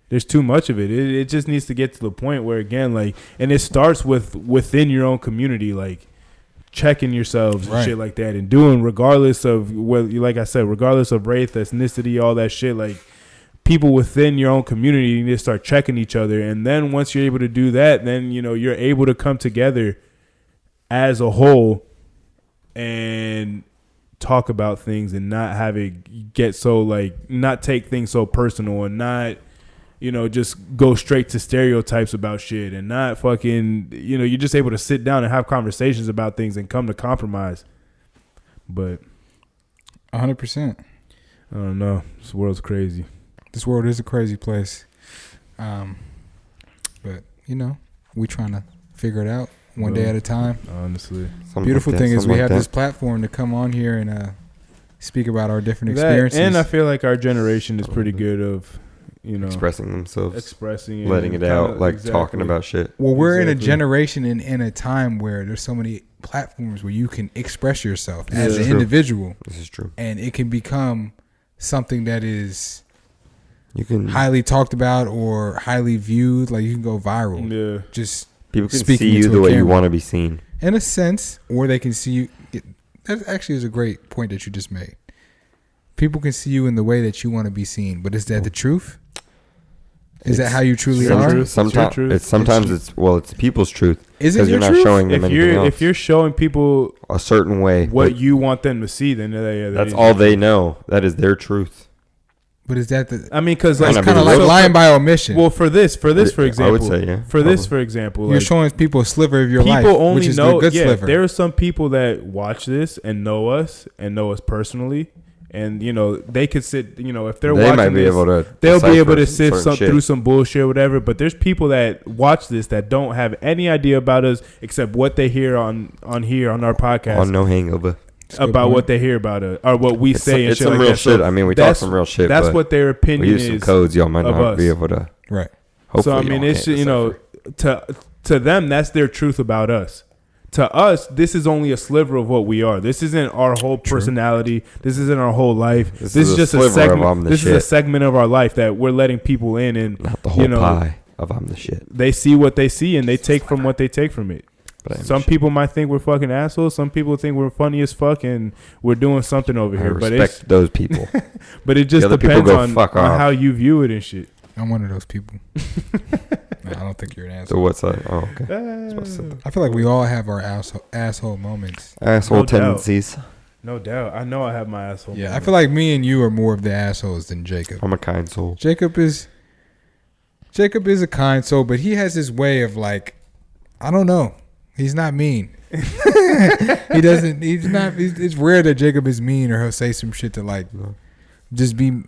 There's too much of it. It just needs to get to the point where, again, like, and it starts within your own community, like checking yourselves and shit like that, and doing regardless of like I said, regardless of race, ethnicity, all that shit. Like, people within your own community, you need to start checking each other, and then once you're able to do that, then you're able to come together as a whole and talk about things and not have it get so, like, not take things so personal and not. Just go straight to stereotypes about shit and not fucking, you're just able to sit down and have conversations about things and come to compromise. But
100%.
I don't know. This world's crazy.
This world is a crazy place. But, we trying to figure it out one day at a time.
Honestly.
Beautiful thing is we have this platform to come on here and speak about our different experiences.
And I feel like our generation is pretty good of...
expressing themselves,
letting
it out, like talking about shit.
Well, we're in a generation and in a time where there's so many platforms where you can express yourself as an individual.
This is true,
and it can become something that is highly talked about or highly viewed. Like, you can go viral.
Yeah,
just
people can see you the way you want to be seen,
in a sense, or they can see you. That actually is a great point that you just made. People can see you in the way that you want to be seen, but is that the truth? Is that how you truly are?
Sometimes it's people's truth.
Is it your
you're
truth?
Not showing them anything else.
If you're showing people
a certain way,
what you want them to see, then
that's all they know. That is their truth.
But is that the?
I mean, because
it's kind of like lying by omission.
Well, for example,
I would say, yeah.
For example,
you're showing people a sliver of your life,
only
which is
know,
the good sliver.
There are some people that watch this and know us personally, And they could sit. If they're
They
watching
might be
this,
able to.
they'll be able to
decipher
sift
certain shit.
through some bullshit, or whatever. But there's people that watch this that don't have any idea about us except what they hear on here on our podcast
On No Hangover.
about what they hear about us or what we say.
It's
and shit
some
like
real
that.
shit.
So
I mean, we talk
that's-
some real shit.
That's
but
what their
we
opinion
use some
is.
codes y'all might
of
not
us.
be able to.
Right.
Hopefully,
So I mean,
y'all
it's
can't decipher.
to them that's their truth about us. To us, this is only a sliver of what we are. This isn't our whole personality. This isn't our whole life. This is just a
sliver of
segment.
I'm the
This is a
shit.
segment of our life that we're letting people in, and
Not the whole pie of I'm the shit.
they see what they see and they take from what they take from it.
But I am
Some
the shit.
people might think we're fucking assholes. Some people think we're funny as fuck and we're doing something over
I
here. But
respect those people.
but it just
The other people
depends
go
on
fuck off.
how you view it and shit.
I'm one of those people. No, I don't think you're an
So
asshole.
what's that? Oh, okay.
I feel like we all have our asshole moments.
Asshole
No doubt.
tendencies.
No doubt. I know I have my asshole.
Yeah, I
moment.
feel like me and you are more of the assholes than Jacob.
I'm a kind soul.
Jacob is a kind soul, but he has this way of like, I don't know. He's not mean. He doesn't. He's not. It's rare that Jacob is mean or he'll say some shit to like just be.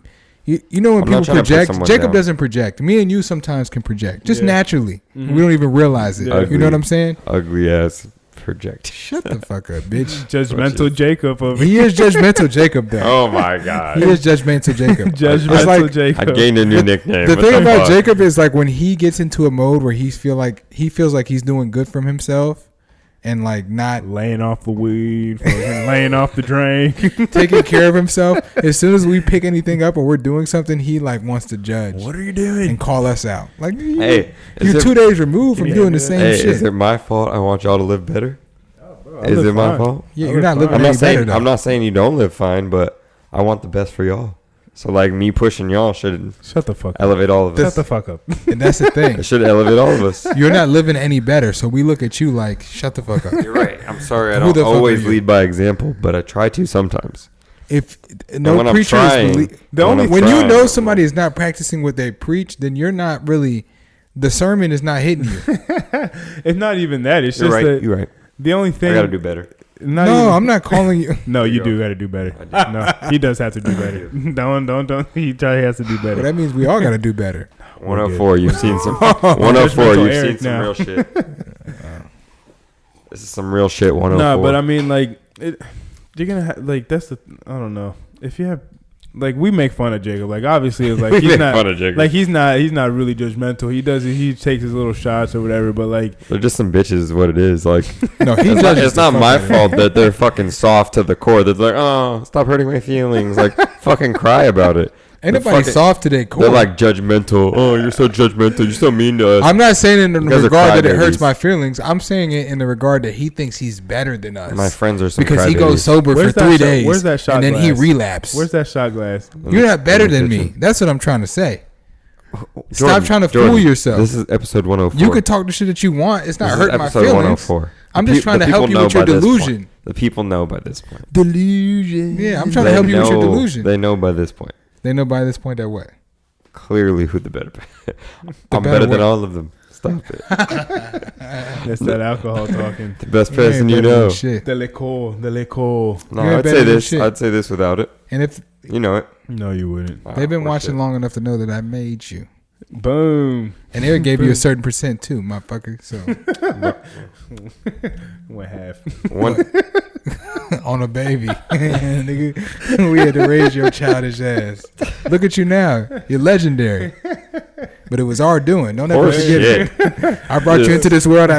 You know when
I'm not
people
trying to put
project,
someone
Jacob
down.
doesn't project. Me and you sometimes can project just
Yeah.
naturally.
Mhm.
We don't even realize it.
Yeah.
You know what I'm saying?
Ugly ass project.
Shut the fuck up, bitch.
Judgmental Jacob over
He is judgmental Jacob though.
Oh my god.
He is judgmental Jacob.
Judgmental
It's like-
Jacob.
I gained a new nickname.
The
What
thing about
fuck?
Jacob is like when he gets into a mode where he feels like he's doing good from himself and like not
laying off the weed, fucking laying off the drink.
taking care of himself. As soon as we pick anything up or we're doing something, he like wants to judge
What are you doing?
and call us out. Like
Hey,
you're
is
2
it,
days removed from
Yeah,
doing the
man.
same
hey,
shit.
is it my fault? I want y'all to live better.
I
Is
live
it my
fine.
fault?
Yeah,
I
you're not
live
living
fine.
any better though.
I'm not saying you don't live fine, but I want the best for y'all. So like me pushing y'all should
Shut the fuck up.
elevate all of
Shut
us.
the fuck up.
And that's the thing.
It should elevate all of us.
You're not living any better, so we look at you like, shut the fuck up.
You're right. I'm sorry. I
Who
don't
the fuck are
always
you?
lead by example, but I try to sometimes.
If
And
no
when I'm
preacher
trying,
is belie-
The only-
when you
trying,
know somebody is not practicing what they preach, then you're not really. The sermon is not hitting you.
It's not even that. It's
You're
just
right.
that
You're right.
the only thing.
I gotta do better.
not
No,
even-
I'm not calling you.
No, you
There you
do got to do better.
I do.
No, he does have to do better. Don't. He has to do
But
better.
that means we all got to do better.
104. You've seen some. 104.
Judgmental
You've seen
Eric
some
now.
real shit. This is some real shit. 104.
No, but I mean, like, you're gonna like that's the. I don't know if you have. Like we make fun of Jacob. Like obviously, it's like
We
he's
make
not.
fun of Jacob.
Like he's not really judgmental. He does it. He takes his little shots or whatever. But like,
They're just some bitches, is what it is. Like,
No, he
it's not,
judges
it's
the
not
fuck
my
out of
fault that they're fucking soft to the core. They're like, oh, stop hurting my feelings. Like, fucking cry about it.
Ain't
They're
nobody
fucking-
soft today. Cool.
They're like judgmental. Oh, you're so judgmental. You're so mean to us.
I'm not saying it in the
You guys are
regard that it hurts
crybabies.
my feelings. I'm saying it in the regard that he thinks he's better than us.
My friends are some
because he
crybabies.
goes sober
Where's
for
that
3
shot-
days.
where's that shot
and then he
glass?
relapses.
where's that shot glass?
You're not better
In the
than me.
kitchen.
That's what I'm trying to say.
Jordan,
Stop trying to fool
Jordan,
yourself.
This is episode 104.
You could talk the shit that you want. It's not
This is
hurting my
episode
feelings.
104.
I'm
The
just trying
the
to help
people
you with
know
your
by this
delusion.
point. The people know by this point.
Delusion.
Yeah, I'm trying to help you with your delusion.
They know by this point.
They know by this point that what?
Clearly, who the better. I'm
better
better than
what?
all of them. Stop it.
That's that alcohol talking.
The best
You ain't
person you
better than
know.
Shit.
The liquor.
No,
You ain't
I'd
better
say
than
this.
shit.
I'd say this without it.
And if
You know it.
No, you wouldn't.
they've been
Wow,
watching
shit.
long enough to know that I made you,
Boom.
and Eric gave you a certain percent too, motherfucker. So
What half?
One,
on a baby, Nigga, we had to raise your childish ass. Look at you now, you're legendary. But it was our doing. Don't ever
oh
forget it.
shit.
I brought you into this world.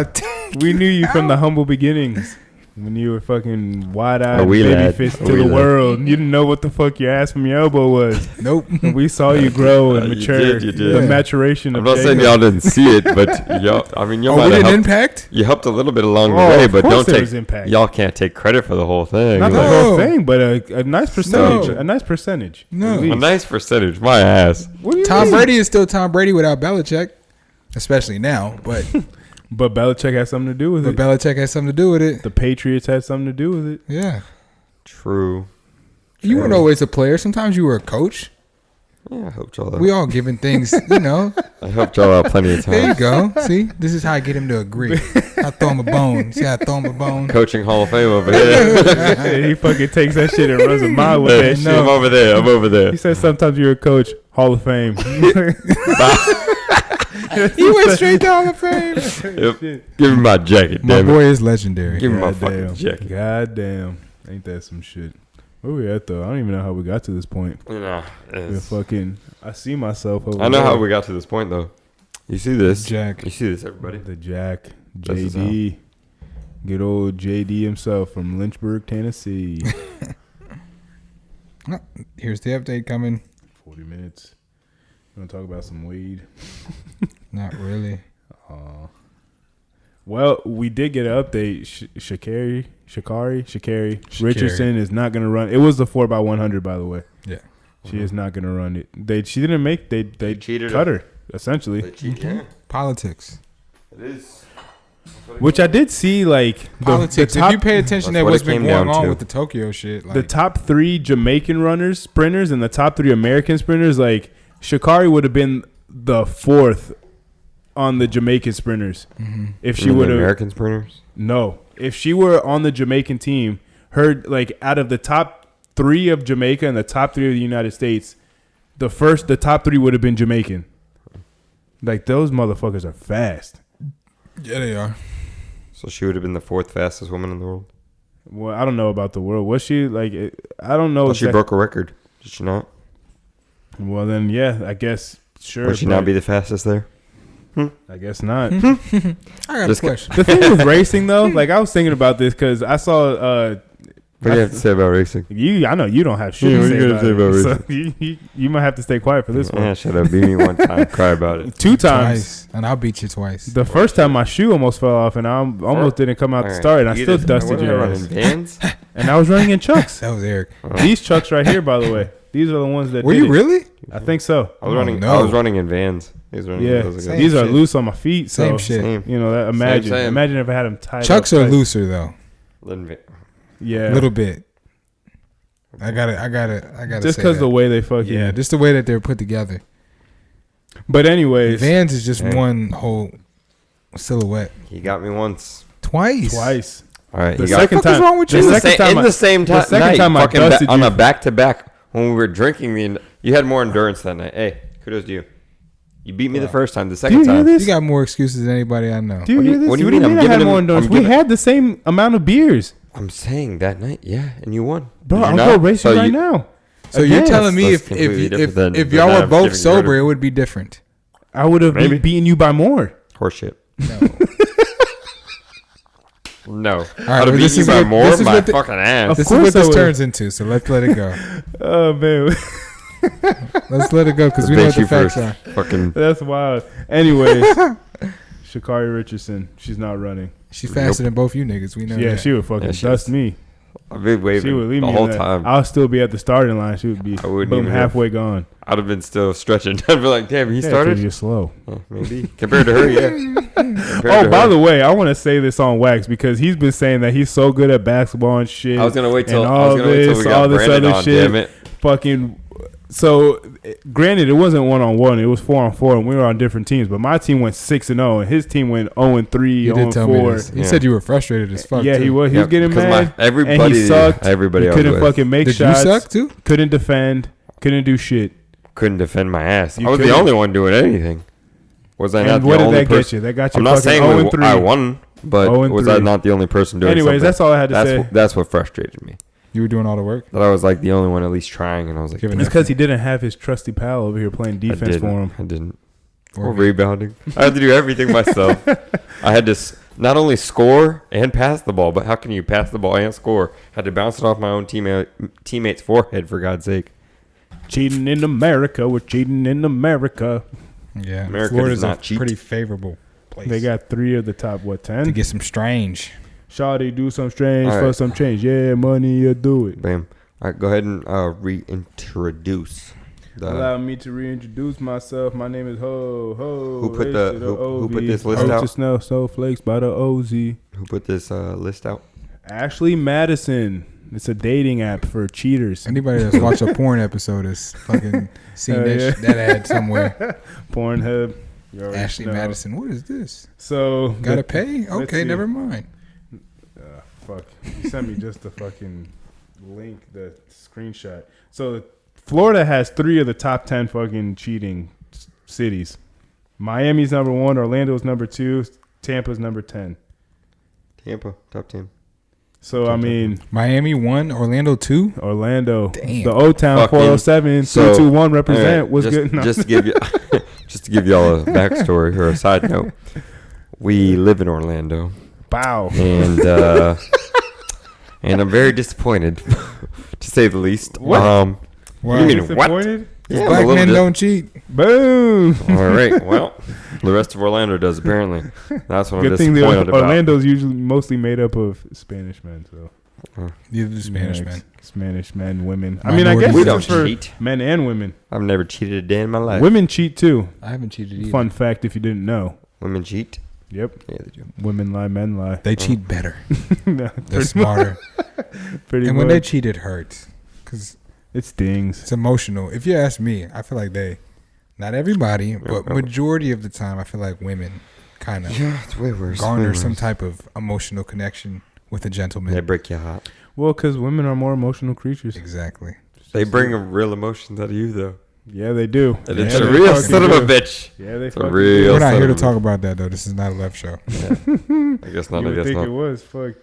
We knew you from the humble beginnings. When you were fucking wide-eyed,
A wee
baby
lad.
fist
A
to
wee
the
lad.
world. You didn't know what the fuck your ass from your elbow was.
Nope.
And we saw you grow and
You
mature.
did, you did.
The
Yeah.
maturation
I'm
of
not saying
Jacob.
y'all didn't see it, but y'all. I mean, y'all
Oh,
might
we
have
didn't
helped.
impact.
You helped a little bit along the
Oh,
way,
of
but
course
don't
there
take.
was impact.
Y'all can't take credit for the whole thing.
Not the
Like,
whole
No.
thing, but a nice percentage.
No.
A nice percentage.
No.
at
a
least.
nice percentage. My ass.
What do you
Tom
mean?
Brady is still Tom Brady without Belichick, especially now. But
But Belichick had something to do with it.
Belichick has something to do with it.
The Patriots had something to do with it.
Yeah.
True.
You weren't always a player. Sometimes you were a coach.
Yeah, I helped y'all out.
We all giving things,
I helped y'all out plenty of times.
There you go. See, this is how I get him to agree. I throw him a bone. See how I throw him a bone?
Coaching Hall of Fame over here.
He fucking takes that shit and runs a mile with that shit.
I'm over there. I'm over there.
He says sometimes you're a coach, Hall of Fame.
He went straight to Hall of Fame.
Yep. Give me my jacket,
My
damn it.
boy is legendary.
Give me my
Goddamn.
fucking jacket.
God damn. Ain't that some shit? Where we at, though? I don't even know how we got to this point.
It's-
I see myself over
I know
there.
how we got to this point, though. You see this?
Jack.
You see this, everybody?
The Jack.
This is
JD. Good old JD himself from Lynchburg, Tennessee.
Here's the update coming.
40 minutes. You want to talk about some weed?
Not really.
Well, we did get an update. Sha'Carri Richardson is not going to run. It was the 4x100, by the way.
Yeah.
She is not going to run it. She didn't make. They
cheated
cut
her.
her essentially.
They cheat, yeah.
Politics.
It is.
Which I did see, like
Politics.
The top,
if you pay attention
That's
to
what
what's
it
been
came
going
down
on
to.
with the Tokyo shit, like
the top 3 Jamaican runners, sprinters, and the top 3 American sprinters, like Sha'Carri would have been the 4th on the Jamaican sprinters if she would have.
American sprinters?
No, if she were on the Jamaican team, her like out of the top 3 of Jamaica and the top 3 of the United States, the top 3 would have been Jamaican. Like those motherfuckers are fast.
yeah, they are.
So she would have been the 4th fastest woman in the world?
Well, I don't know about the world. Was she like? I don't know.
Well, she broke a record. Did she not?
Well, then yeah, I guess sure.
Would she not be the fastest there?
I guess not.
I got
Just
a question.
The thing with racing though, like I was thinking about this because I saw.
What do you have to say about racing?
I know you don't have shit
Yeah,
to
what
say
you gotta
about,
say
it.
about
So you might have to stay quiet for this
Yeah,
one.
shut up. Beat me one time. Cry about it.
2 times.
Twice, and I'll beat you twice.
The first time my shoe almost fell off and I almost didn't come out to
Alright.
start and I
You
still
just-
dusted
what
your
am I
ass.
running, Vans?
And I was running in Chucks.
That was Eric.
These Chucks right here, by the way. These are the ones that
Were
did
you
it.
really?
I think so.
I was
Oh,
running.
no.
I was running in Vans. He was running.
Yeah,
those are
Same
good.
these are
shit.
loose on my feet. So,
Same shit.
Same.
You know, that, imagine
same.
imagine if I had them tied
Chucks
up
are
tight.
looser though,
Yeah.
a little bit. I gotta
Just
say
because
that.
the way they fucking.
yeah, just the way that they're put together.
But anyways,
Vans is just
Hey.
one whole silhouette.
He got me once.
Twice.
twice.
All right.
The
He got
second
What the fuck is
time.
wrong with
the
you?
in the
second
same,
time
in
I-
the same
the
time.
second
night,
time I
fucking
dusted
on
you.
a back to back when we were drinking. You had more endurance that night. Hey, kudos to you. You beat me the first time. The
Do
second
you hear
time.
this?
You got more excuses than anybody I know.
Do you
What do
hear
you-
this?
what do you
What
mean?
do
I'm
you mean I had
giving
more
him-
endurance?
I'm
We
giving-
had the same amount of beers.
I'm saying that night, yeah, and you won.
Bro,
Did you
I'll
not?
go race
So
you right now.
So you're
Again.
telling me
That's
if
completely different than-
if
than
y'all
that
were
I'm
both
giving
sober,
credit.
it would be different.
I would have
Maybe.
beaten you by more.
Horseshit.
No.
No.
right,
I'd
well,
have beat
this
you
is
by
what-
more.
this is
My
what the-
fucking ass.
Of
This is
course
what
I
this
would.
turns into. So let's let it go.
Oh man,
Let's let it go because we
The
know what
bench
the
you
facts
first.
are.
Fucking.
that's wild. Anyways, Sha'Carri Richardson, she's not running.
She's faster than both you niggas. We know
Yeah,
that.
she would fucking
Yeah, she
dust
is.
me.
I've been
She
waving
would leave
the
me
whole
in that.
time.
I'll still be at the starting line. She would be
I wouldn't
boom
even have-
halfway gone.
I'd have been still stretching. I'd be like, damn, he
Yeah, 'cause
started?
you're slow.
Oh, maybe. Compared to her, yeah.
Oh, by the way, I want to say this on wax because he's been saying that he's so good at basketball and shit.
I was going to wait till
and
I
all
was gonna wait till we
this,
got
all this
Brandon
other
on,
shit.
damn it.
Fucking. So, granted, it wasn't 1-on-1. It was 4-on-4, and we were on different teams. But my team went 6-0, and his team went 0-3,
You did tell me
0-4.
this. You
Yeah.
said you were frustrated as fuck.
Yeah,
too.
he was. He
Yeah,
was getting
because
mad.
everybody,
and he sucked.
everybody
He
I was
couldn't
with
fucking make
Did
shots.
you suck too?
Couldn't defend. Couldn't do shit.
couldn't defend my ass.
You
I was the
couldn't.
only one doing anything. Was I not
And
the
what did
only
that get
person?
you? That got you
I'm not
fucking
saying
0-3.
I won, but
0-3.
was I not the only person doing
Anyways,
something?
that's all I had to
that's
say.
That's what frustrated me.
You were doing all the work.
That I was like the only one at least trying, and I was like,
Giving
It's because he didn't have his trusty pal over here playing defense for him.
I didn't.
Or-
Or rebounding. I had to do everything myself. I had to not only score and pass the ball, but how can you pass the ball and score? Had to bounce it off my own teammate's forehead, for God's sake.
Cheating in America. We're cheating in America.
Yeah,
America
Florida's
does not
a
cheat.
pretty favorable place.
They got 3 of the top, what, 10?
to get some strange.
Shawty, do some strange
All
for
right.
some change. Yeah, money, you do it.
Bam. All right, go ahead and reintroduce.
Allow me to reintroduce myself. My name is Ho Ho.
Who put
H
the-
to
who put
OV.
this list
Road
out?
to snowflakes by the OZ.
Who put this list out?
Ashley Madison. It's a dating app for cheaters.
Anybody that's watched a porn episode has fucking seen that ad somewhere.
Pornhub.
Ashley Madison, what is this?
So
gotta pay? Okay, never mind.
Fuck. You sent me just the fucking link, the screenshot. So Florida has 3 of the top 10 fucking cheating cities. Miami's number 1, Orlando's number 2, Tampa's number 10.
Tampa, top 10.
So, I mean...
Miami 1, Orlando 2?
Orlando.
Damn.
The O-Town 407, 321 represent
right,
was good. No.
Just to give you... Just to give y'all a backstory or a side note, we live in Orlando.
Wow.
And and I'm very disappointed, to say the least.
What?
Wow.
You mean what?
Yeah, black men don't cheat.
Boom.
All right. Well, the rest of Orlando does apparently. That's what
Good
I'm
thing
disappointed about.
Orlando's usually mostly made up of Spanish men. So
Neither do Spanish men.
Spanish men, women. I mean, I guess
we
it's
don't
for
cheat.
men and women.
I've never cheated a day in my life.
Women cheat too.
I haven't cheated either.
Fun fact if you didn't know.
Women cheat?
Yep.
Yeah, they do.
Women lie, men lie.
They cheat better.
No,
They're smarter.
pretty
And
much.
when they cheat, it hurts. Because
it stings.
it's emotional. If you ask me, I feel like not everybody, but majority of the time, I feel like women kind of
It's way worse.
garner
way worse.
some type of emotional connection with a gentleman.
They break your heart.
Well, because women are more emotional creatures.
Exactly.
They bring real emotions out of you, though.
Yeah, they do.
And
Yeah,
it's a
they
real
fucking
son of a
do.
bitch.
Yeah, they
It's a
fucking
real
We're not
son
here to
of a-
talk about that, though. This is not a left show.
I guess not.
You
I
would
guess
think
not.
it was. Fuck.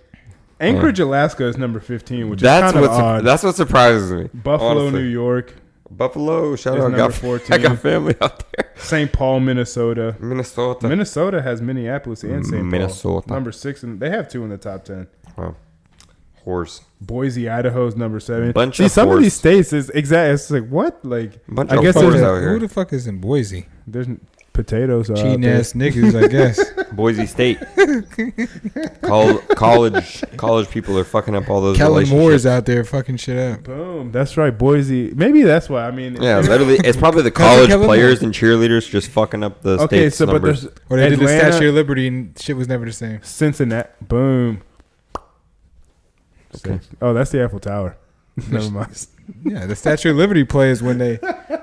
Anchorage, Alaska is number 15, which is
That's
kind of
what
odd.
that's what surprises me.
Buffalo,
honestly.
New York,
Buffalo, shout
is
out,
number
I
14.
got family out there.
St. Paul, Minnesota.
Minnesota.
Minnesota has Minneapolis and St. Paul.
Minnesota.
Number 6, and they have 2 in the top 10.
Wow. Horse.
Boise, Idaho is number 7.
Bunch
See,
of
some of
horse.
these states is exact. It's like what? Like
Bunch
I
of
guess
horse
there's
out here.
Who the fuck is in Boise?
there's potatoes. out
Cheating
there.
ass niggas, I guess.
Boise State. College people are fucking up all those
Kellen
relationships.
Moore is out there fucking shit up.
Boom. That's right, Boise. Maybe that's why. I mean,
Yeah, literally, it's probably the
Cousin
college
Kellen
players and cheerleaders just fucking up the
okay.
state's
So, but
numbers.
there's
Or they did the
Atlanta,
Statue of Liberty and shit was never the same.
Cincinnati. Boom.
Okay.
Oh, that's the Eiffel Tower. Never mind.
Yeah, the Statue of Liberty play is when they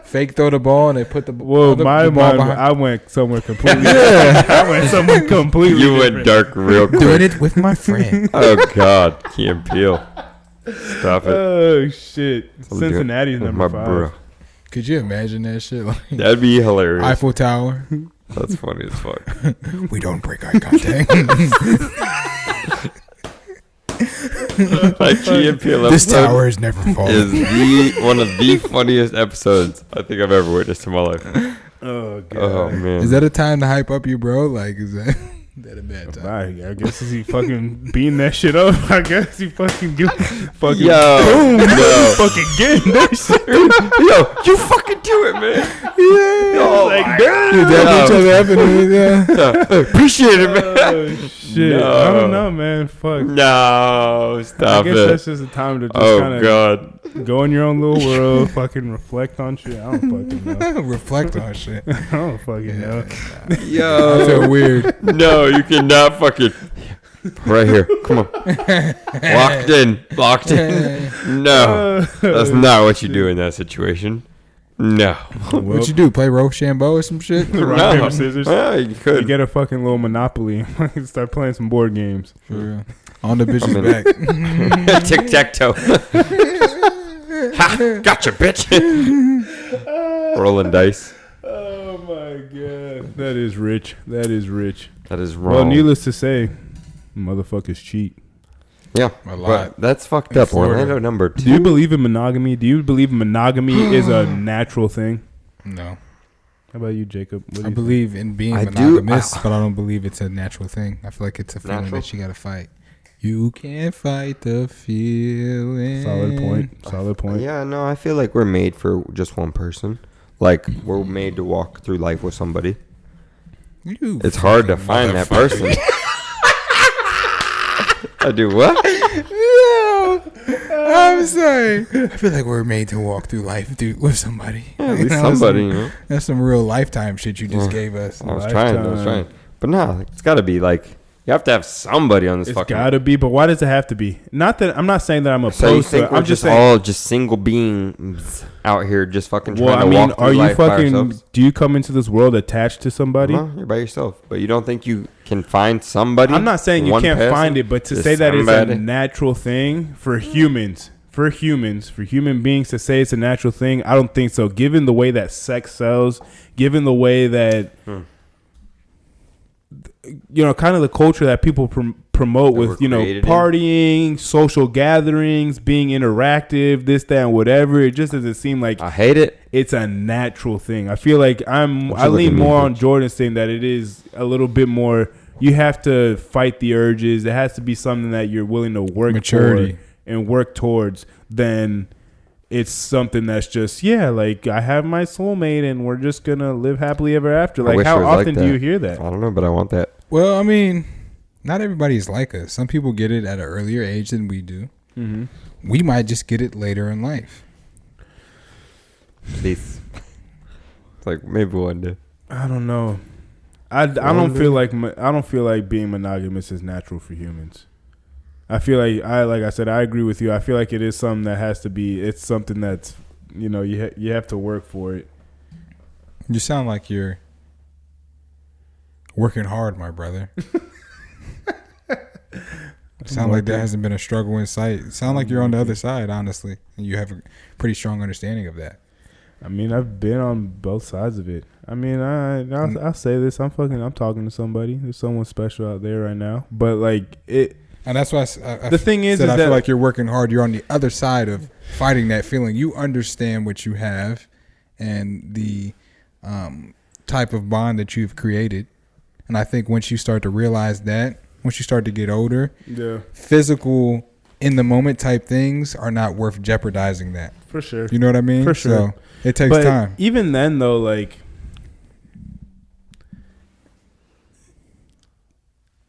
fake throw the ball and they put the
Whoa,
the
my
ball
mind.
behind.
I went somewhere completely. I went somewhere completely.
You went
different.
dark real
Doing
quick.
it with my friend.
Oh God, Key and Peele. Stop it.
Oh shit!
I'll do it
Cincinnati's
with
number
my
5.
bro.
Could you imagine that shit? Like
That'd be hilarious.
Eiffel Tower.
That's funny as fuck.
We don't break eye contact.
Like Key and Peele
This
episode
tower has never
is
fallen.
one of the funniest episodes I think I've ever witnessed in my life.
Oh god.
Oh man.
Is that a time to hype up you, bro? Like, is that a bad time?
I guess he fucking beating that shit up. I guess he fucking fucking
Yo,
boom,
yo.
fucking getting that shit.
Yo, you fucking do it, man.
Yeah.
Oh,
Like,
my
damn.
Did that each other happen? Yeah.
God. Appreciate it, man.
Oh shit!
No.
I don't know, man. Fuck.
No,
I
stop
guess
it.
that's just a time to just
Oh
kind of
God.
go in your own little world, fucking reflect on shit. I don't fucking know.
Reflect on shit.
I don't fucking know.
I
Yo.
feel weird.
No, you cannot fucking. Right here. Come on. Locked in. Locked in. No. That's not what you do in that situation. No.
What you do? Play Rochambeau or some shit?
Rock, paper, scissors.
Yeah, you
You
could.
get a fucking little Monopoly. Start playing some board games.
For real. On the bitch's
I'm
back.
Tic tac toe. Ha! Gotcha, bitch. Rolling dice.
Oh my god, that is rich. That is rich.
That is wrong.
Well, needless to say, motherfuckers cheat.
Yeah,
A lot.
but that's fucked
In
up.
Florida.
Orlando number
Do you
2.
believe in monogamy? Do you believe monogamy is a natural thing?
No.
How about you, Jacob? What do
I
you
believe in being
I do-
monogamous, but I don't believe it's a natural thing. I feel like it's a feeling
Natural?
that you gotta fight. You can't fight the feeling.
think? Solid point. Solid point.
Yeah, no, I feel like we're made for just one person. Like we're made to walk through life with somebody.
You
It's hard to
fucking
find that
motherfucker.
person. I do what?
No, I'm sorry. I feel like we're made to walk through life with somebody.
Yeah, at least
That was
somebody,
some-
you know.
That's some real lifetime shit you just
Yeah.
gave us.
I was trying.
Lifetime.
But no, it's got to be like You have to have somebody on this
It's
fucking.
gotta be, but why does it have to be? Not that I'm not saying that I'm opposed
So you
to
think
it.
we're
I'm
just
saying,
all just single beings out here just fucking trying
well, I
to
mean,
walk through
are you
life by
fucking?
ourselves?
Do you come into this world attached to somebody?
No, you're by yourself. But you don't think you can find somebody?
I'm not saying you
one
can't
person?
find it, but to
Just
say that it's
somebody?
a natural thing for humans, for human beings to say it's a natural thing, I don't think so. Given the way that sex sells, given the way that kind of the culture that people promote
That
with,
we're created in?
partying, social gatherings, being interactive, this, that, and whatever, it just doesn't seem like
I hate it.
it's a natural thing. I feel like I
you
lean
looking
more
at?
on Jordan's thing that it is a little bit more. You have to fight the urges. It has to be something that you're willing to work
Maturity.
for and work towards. Then it's something that's just like I have my soulmate and we're just gonna live happily ever after.
I
Like
wish
how
it was like
often do
that.
you hear that?
I don't know, but I want that.
Well, I mean, not everybody's like us. Some people get it at an earlier age than we do.
Mm-hmm.
We might just get it later in life.
Please. It's like maybe one day.
I don't know. I don't feel like being monogamous is natural for humans. I feel like I said, I agree with you. I feel like it is something that has to be. It's something that's you have to work for it.
You sound like you're working hard, my brother. Sound like that hasn't been a struggle in sight. Sound like you're on the other side, honestly, and you have a pretty strong understanding of that.
I mean, I've been on both sides of it. I mean, I'll say this. I'm talking to somebody. There's someone special out there right now. But like it.
And that's why
The thing is
I
that
feel like you're working hard. You're on the other side of fighting that feeling. You understand what you have and the type of bond that you've created. And I think once you start to realize that, once you start to get older, physical in the moment type things are not worth jeopardizing that.
For sure.
You know what I mean?
For sure.
So it takes time.
Even then, though, like,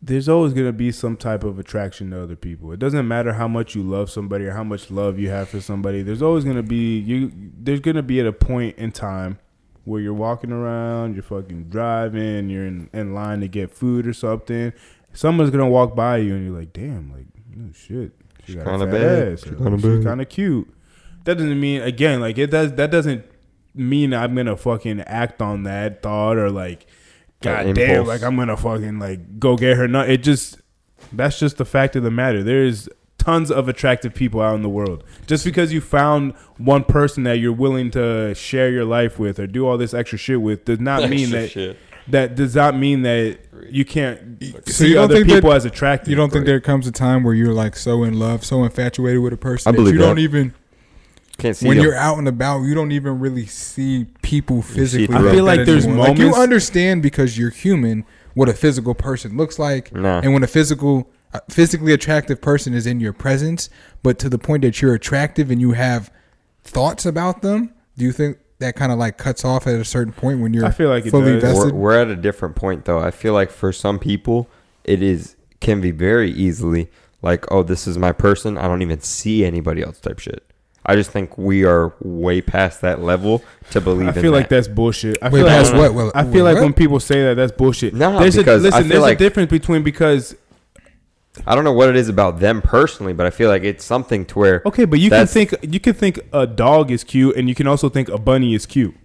there's always going to be some type of attraction to other people. It doesn't matter how much you love somebody or how much love you have for somebody. There's always going to be there's going to be at a point in time where you're walking around, you're fucking driving, you're in line to get food or something. Someone's going to walk by you and you're like, damn, like, oh, shit. She got
kinda
a fat
bad.
ass.
She
Or,
kinda
like, she's
bad.
kind of cute. That doesn't mean, again, like, that doesn't mean I'm going to fucking act on that thought or like, God
That
damn,
impulse.
like I'm gonna fucking like go get her. No, that's just the fact of the matter. There's tons of attractive people out in the world. Just because you found one person that you're willing to share your life with or do all this extra shit with does not mean that does not mean that you can't see other people as attractive.
You don't think there comes a time where you're like so in love, so infatuated with a person
I
that
believe
you
that.
don't even.
Can't see
When
them.
you're out and about, you don't even really see people physically.
through
I feel like there's
anymore. Like, you
moments-
understand because you're human what a physical person looks like,
Nah.
and when a physically attractive person is in your presence, but to the point that you're attractive and you have thoughts about them, do you think that kind of like cuts off at a certain point when you're
I feel like it
fully
does.
vested?
We're at a different point though. I feel like for some people can be very easily like, oh, this is my person. I don't even see anybody else type shit. I just think we are way past that level to believe in
I feel like
that.
that's bullshit. I
Wait,
feel like
past what? Well,
I feel like
what?
when people say that, that's bullshit.
No,
there's
because I feel
there's
like-
a difference between because
I don't know what it is about them personally, but I feel like it's something to where
okay, but you can
that's-
think a dog is cute, and you can also think a bunny is cute.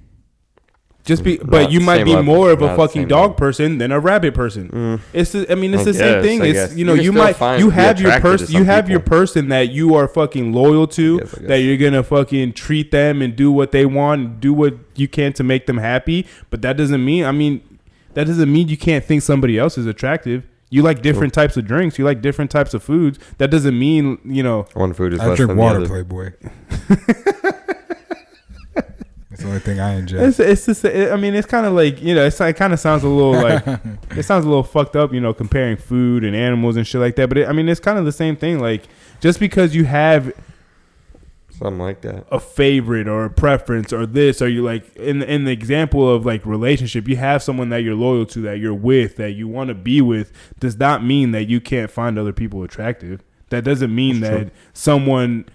Not
But you
the
might
same
be
level.
more of a
Not the
fucking
same
dog
level.
person than a rabbit person. It's the same
I
thing.
guess.
It's
You can
you
still
might
find-
you
be
have your
attracted to
person
some
you have your
people.
person that you are fucking loyal to,
Yes, I guess.
that you're gonna fucking treat them and do what they want, do what you can to make them happy. But that doesn't mean you can't think somebody else is attractive. You like different types of drinks. You like different types of foods. That doesn't mean
one food is
I
less
drink
than
water,
the other.
Playboy. That's the only thing I ingest.
It's just. I mean, it's kind of like it kind of sounds a little like it sounds a little fucked up, comparing food and animals and shit like that. But it's kind of the same thing. Like just because you have
Something like that.
a favorite or a preference or this, or you like in the example of like relationship, you have someone that you're loyal to, that you're with, that you want to be with, does not mean that you can't find other people attractive. That doesn't mean
That's
that
true.
someone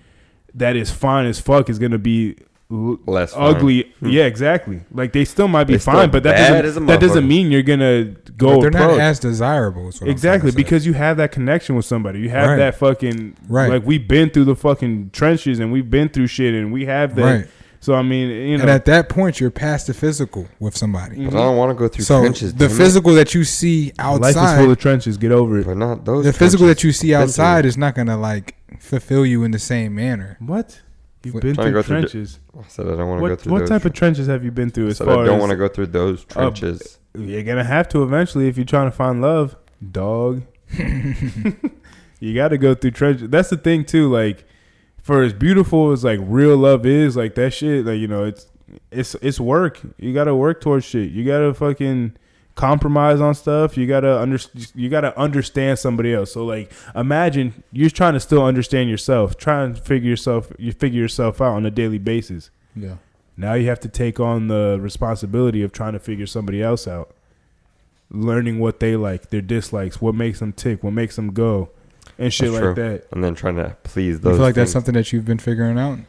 that is fine as fuck is gonna be
less
ugly. Yeah, exactly. Like they still might be
They
fine,
still
but
bad as a
that doesn't
motherfucker.
mean you're gonna go.
But they're not
approach.
as desirable. Is what I'm
Exactly,
trying to say.
because you have that connection with somebody. You have
Right.
that fucking like we've been through the fucking trenches and we've been through shit and we have that.
Right.
So I mean, you know,
And at that point, you're past the physical with somebody.
But I don't want to go through
So
trenches.
the
damn it.
physical that you see
life is full
outside,
of trenches. Get over it.
But not those.
the physical
trenches.
that you see
Been through
outside
it.
is not gonna like fulfill you in the same manner.
What? You've
What-
been
Trying to
through
go through
trenches.
I said I don't want to go
What
through
what
those.
type of trenches have you been through?
I
As
said
far
I don't
as
want to go through those trenches.
you're gonna have to eventually if you're trying to find love, dog. You got to go through trenches. That's the thing too. Like, for as beautiful as like real love is, like that shit, like, you know, it's work. You got to work towards shit. You got to fucking compromise on stuff. You got to understand somebody else. So like, imagine you're trying to still understand yourself, trying to figure yourself out on a daily basis.
Yeah.
Now you have to take on the responsibility of trying to figure somebody else out. Learning what they like, their dislikes, what makes them tick, what makes them go, and shit
That's
like
true.
that.
And then trying to please
You
those.
feel like that's
things.
something that you've been figuring out?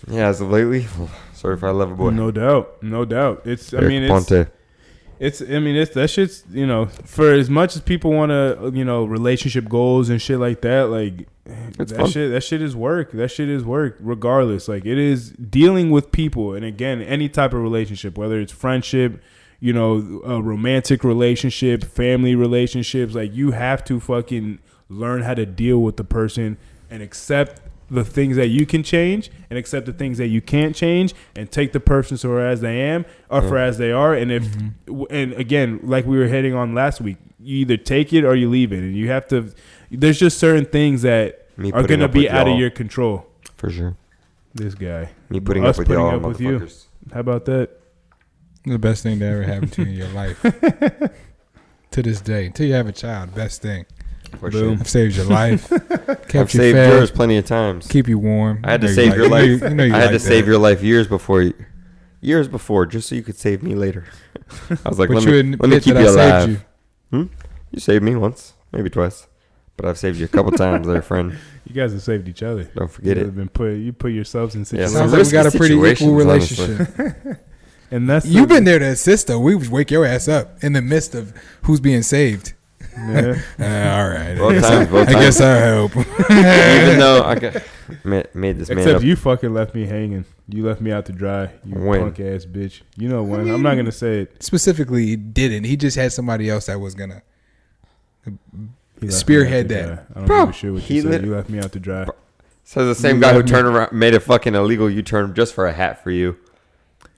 Yeah, as of lately, certified lover boy.
No doubt. It's
Ponte.
it's that shit's, you know, for as much as people want to, you know, relationship goals and shit like that, like
It's fun.
that shit is work. That shit is work regardless. Like, it is dealing with people, and again, any type of relationship, whether it's friendship, you know, a romantic relationship, family relationships, like, you have to fucking learn how to deal with the person and accept the things that you can change and accept the things that you can't change, and take the person for as they am or for as they are. And if and again, like we were hitting on last week, you either take it or you leave it, and you have to. There's just certain things that
Me
are
putting
gonna
up
be
with
out of
y'all.
your control.
For sure.
This guy,
Me putting
Us
up with
putting
y'all,
up with you.
motherfuckers.
How about that?
The best thing that ever happened to you in your life. To this day. Until you have a child, best thing.
For
Boom.
sure.
I've saved your life. Kept
I've
you
saved
fed.
yours plenty of times.
Keep you warm.
I had to
You know
save
you
your
like-
life.
You know you
I had
like
to save
that.
your life years before, just so you could save me later. I was like,
But
let
you
me
admit
keep
that
you
I
alive.
saved you.
You saved me once, maybe twice, but I've saved you a couple times, there, friend.
You guys have saved each other.
Don't forget it.
You put yourselves in
Yeah,
situations.
some
Sounds like we got a
risky
pretty equal
situations, honestly.
relationship.
And that's
You've been there to assist, though. We wake your ass up in the midst of who's being saved.
yeah.
All right.
Both times, both
I
times.
guess I'll help.
Even though I got, made this man
Except
up.
you fucking left me hanging. You left me out to dry. You
When?
punk ass bitch. You know when. I'm not gonna say it.
Specifically, he didn't. He just had somebody else that was gonna
He left me
spearhead
out to
that.
dry. I don't
Bro,
give a shit what
he
you said.
lit-
You left me out to dry.
So the same
You
guy who
left me-
turned around, made a fucking illegal U-turn just for a hat for you.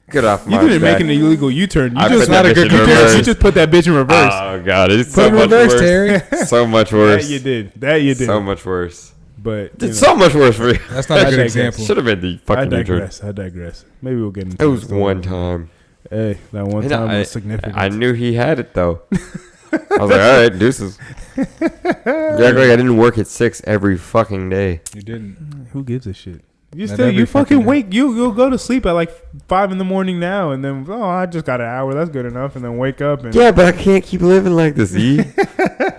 Get off
You
my
didn't
back.
make an illegal U-turn. You
I
just
put that
not a
bitch
good
in
comparison.
reverse.
You just put that bitch in reverse.
Oh god, it's
Put
so
in
much
reverse,
worse.
Terry.
So much worse.
That you did. That you did.
So much worse.
But
It's
you know,
so much worse for you.
That's not a
I
good
digress.
example.
Should have been the
I
fucking U-turn.
digress. I digress. Maybe we'll get into
It was
the
one
story.
time.
Hey, that one
And
time
I-
was significant.
I knew he had it though. I was like, all right, deuces. You act like I didn't work at 6 every fucking day.
You didn't.
Who gives a shit? You
Not
still
every
you fucking
fucking
wake you'll go to sleep at like 5 a.m. now, and then I just got an hour, that's good enough, and then wake up and
Yeah, but I can't keep living like this, E.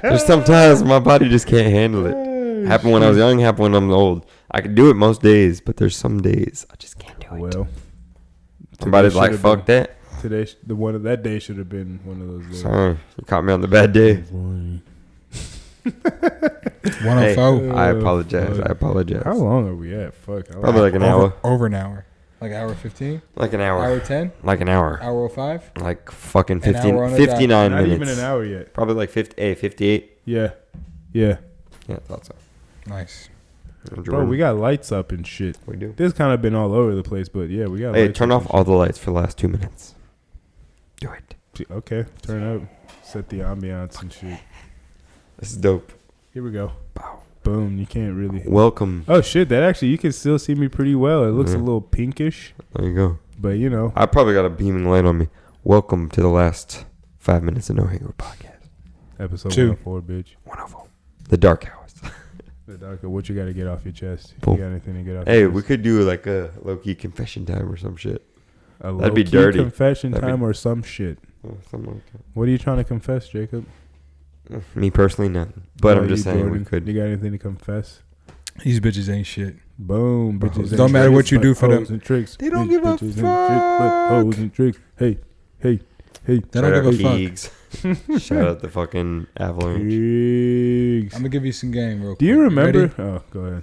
There's sometimes my body just can't handle it. Happened when I was young, happened when I'm old. I can do it most days, but there's some days I just can't do it.
Well,
My body's like,
should've
fuck that.
Today, that day should have been one of those days.
Sorry, you caught me on the bad day.
104.
Hey, I apologize. I apologize.
How long are we at? Fuck.
Probably like an hour.
Over an hour. Like hour 15?
Like an
Hour
hour.
10?
Like an hour.
Hour 05?
Like fucking
An hour on the
59
Not
minutes.
even an hour yet.
Probably like 58.
Yeah. Yeah.
Yeah, I thought so.
Nice.
Bro, we got lights up and shit.
We do.
This kind of been all over the place, but yeah, we got
Hey,
lights
turn
up
off
and
all the lights for the last 2 minutes. Do it.
shit. Okay, turn up. Set the ambiance and shit.
This is dope.
Here we go.
Wow.
Boom. You can't really.
Welcome.
Oh shit! That actually, you can still see me pretty well. It looks a
Yeah.
little pinkish,
There you go.
but you know.
I probably got a beaming light on me. Welcome to the last 5 minutes of No Hangover podcast.
Episode
2.
104, bitch.
104. The dark hours.
The doctor, what you got to get off your chest?
Boom.
You got anything to get off?
Hey,
your
we
chest?
could do like a low-key confession time or some shit.
A
that'd be
low-key
dirty.
confession
That'd be-
time or some shit.
Something like
What are you trying to confess, Jacob?
that. Me personally, nothing. But
No,
I'm just
you,
saying
Jordan,
we could.
You got anything to confess?
These bitches ain't shit.
Boom, bitches.
Don't
ain't
matter what
tricks,
you do
but
for them.
hoes and tricks.
They don't
Bitch,
give a
bitches ain't tricks, but hoes
fuck.
and tricks. Hey.
They don't give a fuck.
Keegs. Shout out the fucking Avalanche.
Pigs.
I'm gonna give you some game real quick.
Do you remember?
Ready?
Oh, go ahead.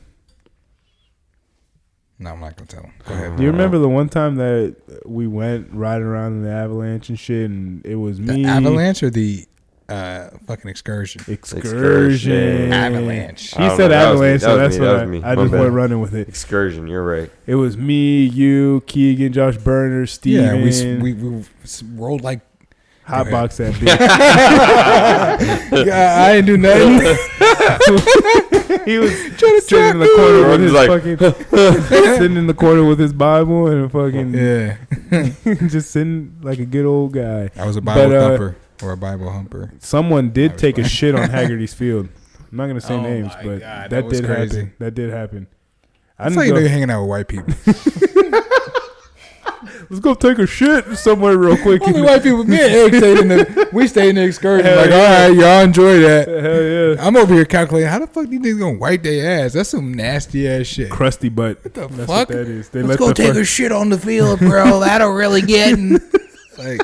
No, I'm not gonna tell him. Go ahead.
Do you remember the one time that we went riding around in the Avalanche and shit, and it was me,
The Avalanche or the fucking excursion?
Excursion.
Avalanche.
He said Avalanche, so that's what I just
My
went
bad.
running with it.
Excursion. You're right.
It was me, you, Keegan, Josh Burner, Steven.
Yeah, we rolled like.
Hotbox that bitch.
I didn't do nothing.
He was
Trying to
sitting
trap
in the corner with his
like-
fucking sitting in the corner with his Bible and fucking
Yeah,
just sitting like a good old guy.
I was a Bible
But,
thumper or a Bible humper.
Someone
I
did
was
take a
fine.
shit on Haggerty's field. I'm not gonna say
Oh
names,
my
but
God,
that
that was
did
crazy.
happen. That did happen. I
That's how
didn't
you know
go,
you're hanging out with white people.
let's go take a shit somewhere real quick.
Only white people. Me and Eric we stayed in the excursion.
Hell
Like,
yeah.
all right, y'all enjoy that.
Hell yeah.
I'm over here calculating how the fuck these niggas gonna wipe their ass. That's some nasty ass shit.
Crusty butt.
What the
That's
fuck?
what that is. They
Let's
let
go
the
take
fuck-
a shit on the field, bro. That'll really get. Like,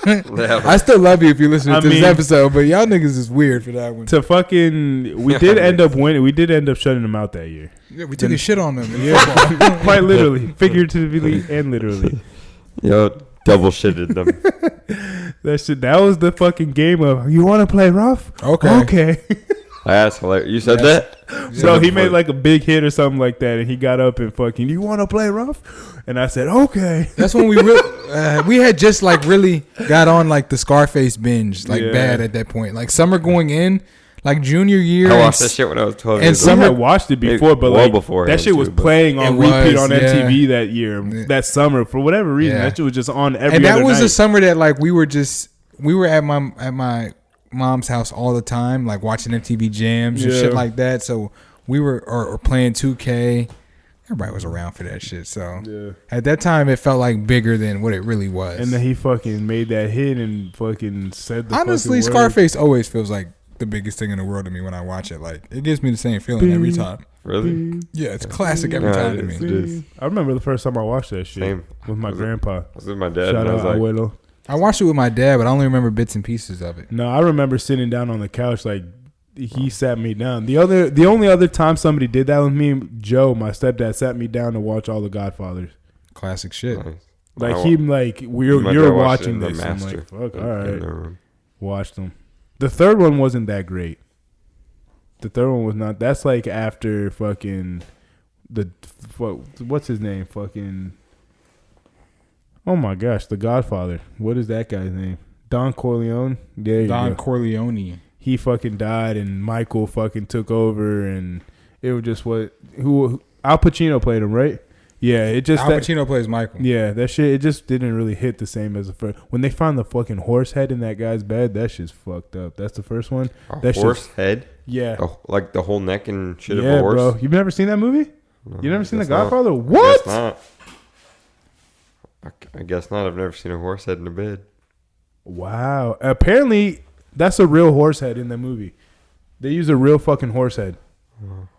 Yeah,
I still love you if you listen
I
to this
mean-
episode, but y'all niggas is weird for that one.
to fucking. We did end up winning. We did end up shutting them out that year.
Yeah, we took a shit on them.
Yeah, quite literally, figuratively, and literally.
Yo, double shitted them.
That was the fucking game of you want to play rough? Okay.
That's hilarious. You said
Yes.
that?
So he made like a big hit or something like that, and he got up and fucking, you want to play rough? And I said, okay.
That's when we we had just like really got on like the Scarface binge like
Yeah.
bad at that point. Like summer going in, like junior year.
I
and
watched that shit when I was 12
and
years
some-
old.
I watched it before, but
well
like
before
that
him
shit was
too, but-
playing on
It
repeat
was,
on
yeah.
MTV that year,
Yeah.
that summer for whatever reason.
Yeah.
That shit was just on every
And that
other
was
night.
a summer that like we were at my mom's house all the time, like watching MTV jams and
Yeah.
shit like that. So we were or playing 2K. Everybody was around for that shit. So
Yeah.
at that time, it felt like bigger than what it really was.
And then he fucking made that hit and fucking said the
honestly,
fucking words.
Scarface always feels like the biggest thing in the world to me when I watch it. Like it gives me the same feeling every time.
Really?
Yeah, it's classic every
Yeah,
time
it
to me.
is. It is.
I remember the first time I watched that shit
Same.
with my
Was it-
grandpa.
I was with my dad,
Shout
and I
out
was like,
Abuelo.
I watched it with my dad, but I only remember bits and pieces of it.
No, I remember sitting down on the couch like he sat me down. The only other time somebody did that with me, Joe, my stepdad, sat me down to watch all the Godfathers.
Classic shit.
nice.
Like
I-
he like
my
you're
dad watched it
watching
in the
this. I'm
master
like, fuck,
in-
all
in
right,
their room.
watched them. The third one wasn't that great. The third one was not. That's like after fucking what's his name? Fucking. Oh my gosh, The Godfather. What is that guy's name? Don Corleone. There you
Don
go.
Corleone.
He fucking died, and Michael fucking took over, and it was just who Al Pacino played him, right? Yeah, it just
Al Pacino plays Michael.
yeah, that shit. It just didn't really hit the same as the first. When they found the fucking horse head in that guy's bed, that shit's fucked up. That's the first one.
A
That shit's-
horse head?
Yeah,
Like the whole neck and shit of
yeah,
a horse?
bro. You've never seen that movie?
No,
You never
I
seen The
guess not.
Godfather?
I
What?
guess not. I guess not. I've never seen a horse head in a bed.
Wow. Apparently, that's a real horse head in the movie. They use a real fucking horse head.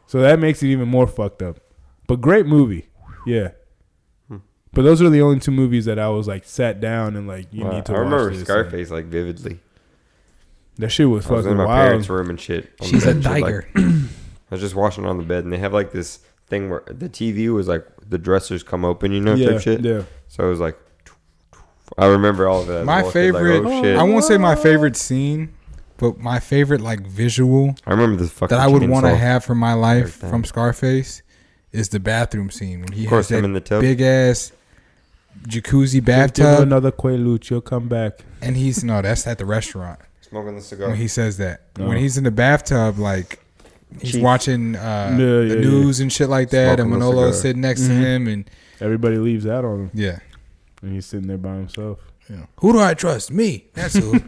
So that makes it even more fucked up. But great movie. Yeah. But those are the only two movies that I was like sat down and like you
Wow,
need to
I
watch
remember
this.
Scarface like vividly.
That shit was
I was
fucking
in my
wild.
parents' room and shit. on
She's
the
a
bed and shit,
tiger.
like- I was just watching on the bed, and they have like this thing where the TV was like the dressers come open, you know,
Yeah,
type shit.
yeah.
So it was like, I remember all of that. as a
My
little kid, like,
favorite,
oh, shit.
I won't say my favorite scene, but my favorite like visual
I remember this fucking.
that I would want to
chainsaw.
have for my life
Everything.
from Scarface is the bathroom scene when he
Of course,
has
him
that
in the tub.
big ass jacuzzi
Give
bathtub,
another Quaalude, you'll come back.
and he's no, that's at the restaurant
Smoking the cigar.
when he says that.
No.
When he's in the bathtub, like he's
Chief.
watching
Yeah,
the
yeah,
news and shit like that,
Smoking
and
the
Manolo's
cigar.
sitting next to
Mhm.
him, and
Everybody leaves out on him,
yeah,
and he's sitting there by himself.
who do I trust? Me. That's who.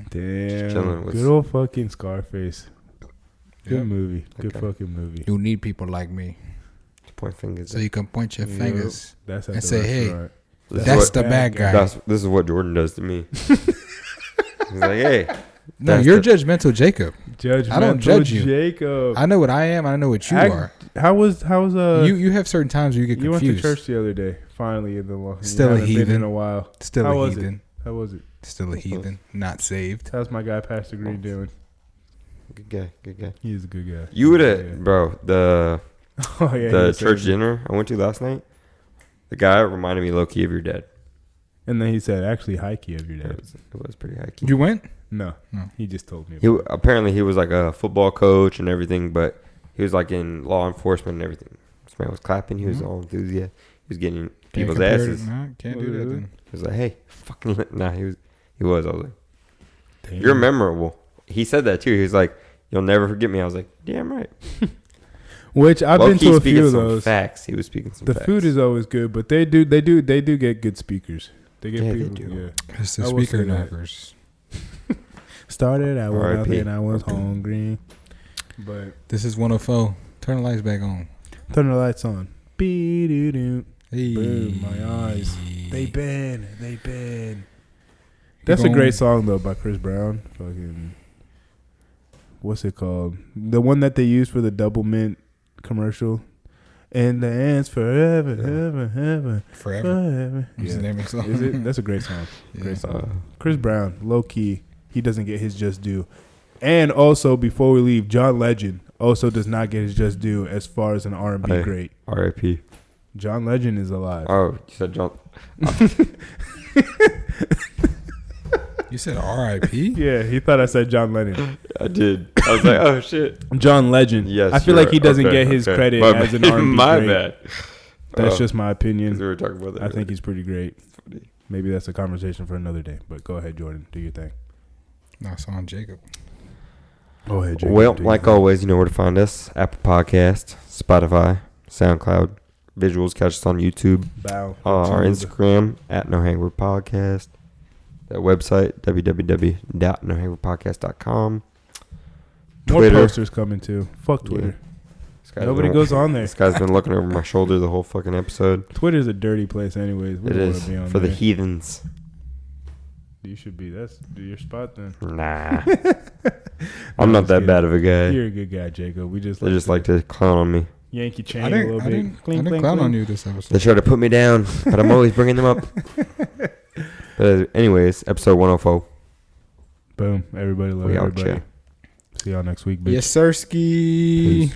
Damn,
chilling with-
good old fucking Scarface. Good
Yep.
movie, good
Okay.
fucking movie.
You need people like me,
Point fingers.
so you can point your
Yep.
fingers.
That's at
And
the
say, hey,
restaurant.
This is
That's
what-
the bad guy.
This is what Jordan does to me. He's like, hey,
No, you're judgmental, Jacob.
Judgmental
I don't judge you.
Jacob.
I know what I am. I know what you are.
How was
you have certain times where you get confused.
You went to church the other day. Finally, in the long.
Still a heathen.
Been in a while.
Still
How
a
was
heathen.
It? How was it?
Still a heathen. Not saved.
How's my guy Pastor Green doing?
Good guy. Good guy.
He is a good guy.
You would have, bro. The church
said,
dinner I went to last night. The guy reminded me low key of your dad.
And then he said, actually, high key of your dad.
It was pretty high key.
You went? No.
No.
He just told me.
Apparently, he was like a football coach and everything, but he was like in law enforcement and everything. This man was clapping. He was all enthusiastic. He was getting people's asses.
Can't do that then.
He was like, hey, fucking. Nah, he was. I was like,
damn.
You're memorable. He said that too. He was like, you'll never forget me. I was like, damn right.
Which I've been to a few of those.
Facts. He was speaking some
facts. The food is always good, but they do get good speakers. They get people.
They do.
Yeah.
It's the speaker knockers.
Started out with nothing. I was hungry. But
this is 104. Turn the lights back on.
Turn the lights on. Be-do-do.
Hey.
Boom, my eyes. They been. That's a great song though by Chris Brown. Fucking, what's it called? The one that they used for the Double Mint commercial. And the ants forever.
Forever.
Yeah.
The name of the song.
Is it? That's a great song.
Yeah.
Great song. Chris Brown, low key, he doesn't get his just due. And also, before we leave, John Legend also does not get his just due as far as an R&B great.
R.I.P.
John Legend is alive.
Oh, you said John.
You said R.I.P.?
Yeah, he thought I said John Lennon.
I did. I was like, oh shit.
John Legend.
Yes,
I feel like he doesn't get his credit as an R&B
My
great.
bad.
That's just my opinion.
We were talking about that.
I think he's pretty great. Maybe that's a conversation for another day. But go ahead, Jordan. Do your thing.
No, it's on Jacob.
Go ahead, Jacob.
Well, like always, you know where to find us. Apple Podcast, Spotify, SoundCloud. Visuals, catch us on YouTube.
Bow.
Our Instagram, @NoHangover Podcast. That website, www.nohangoverpodcast.com.
More posters coming too. Fuck Twitter.
Yeah.
Nobody goes on there.
This guy's been looking over my shoulder the whole fucking episode.
Twitter's a dirty place anyways. We
it
don't
is
wanna be on
for
there.
the heathens.
You should be. That's your spot then.
Nah. I'm not that bad of a guy.
You're a good guy, Jacob. We just
They just like to clown on me.
Yanky chain a little bit.
I didn't clown on you this episode.
They try to put me down, but I'm always bringing them up. But anyways, episode 104.
Boom. Everybody love
We out,
everybody.
yeah.
See y'all next week, bitch.
Yes, sirski.
Peace.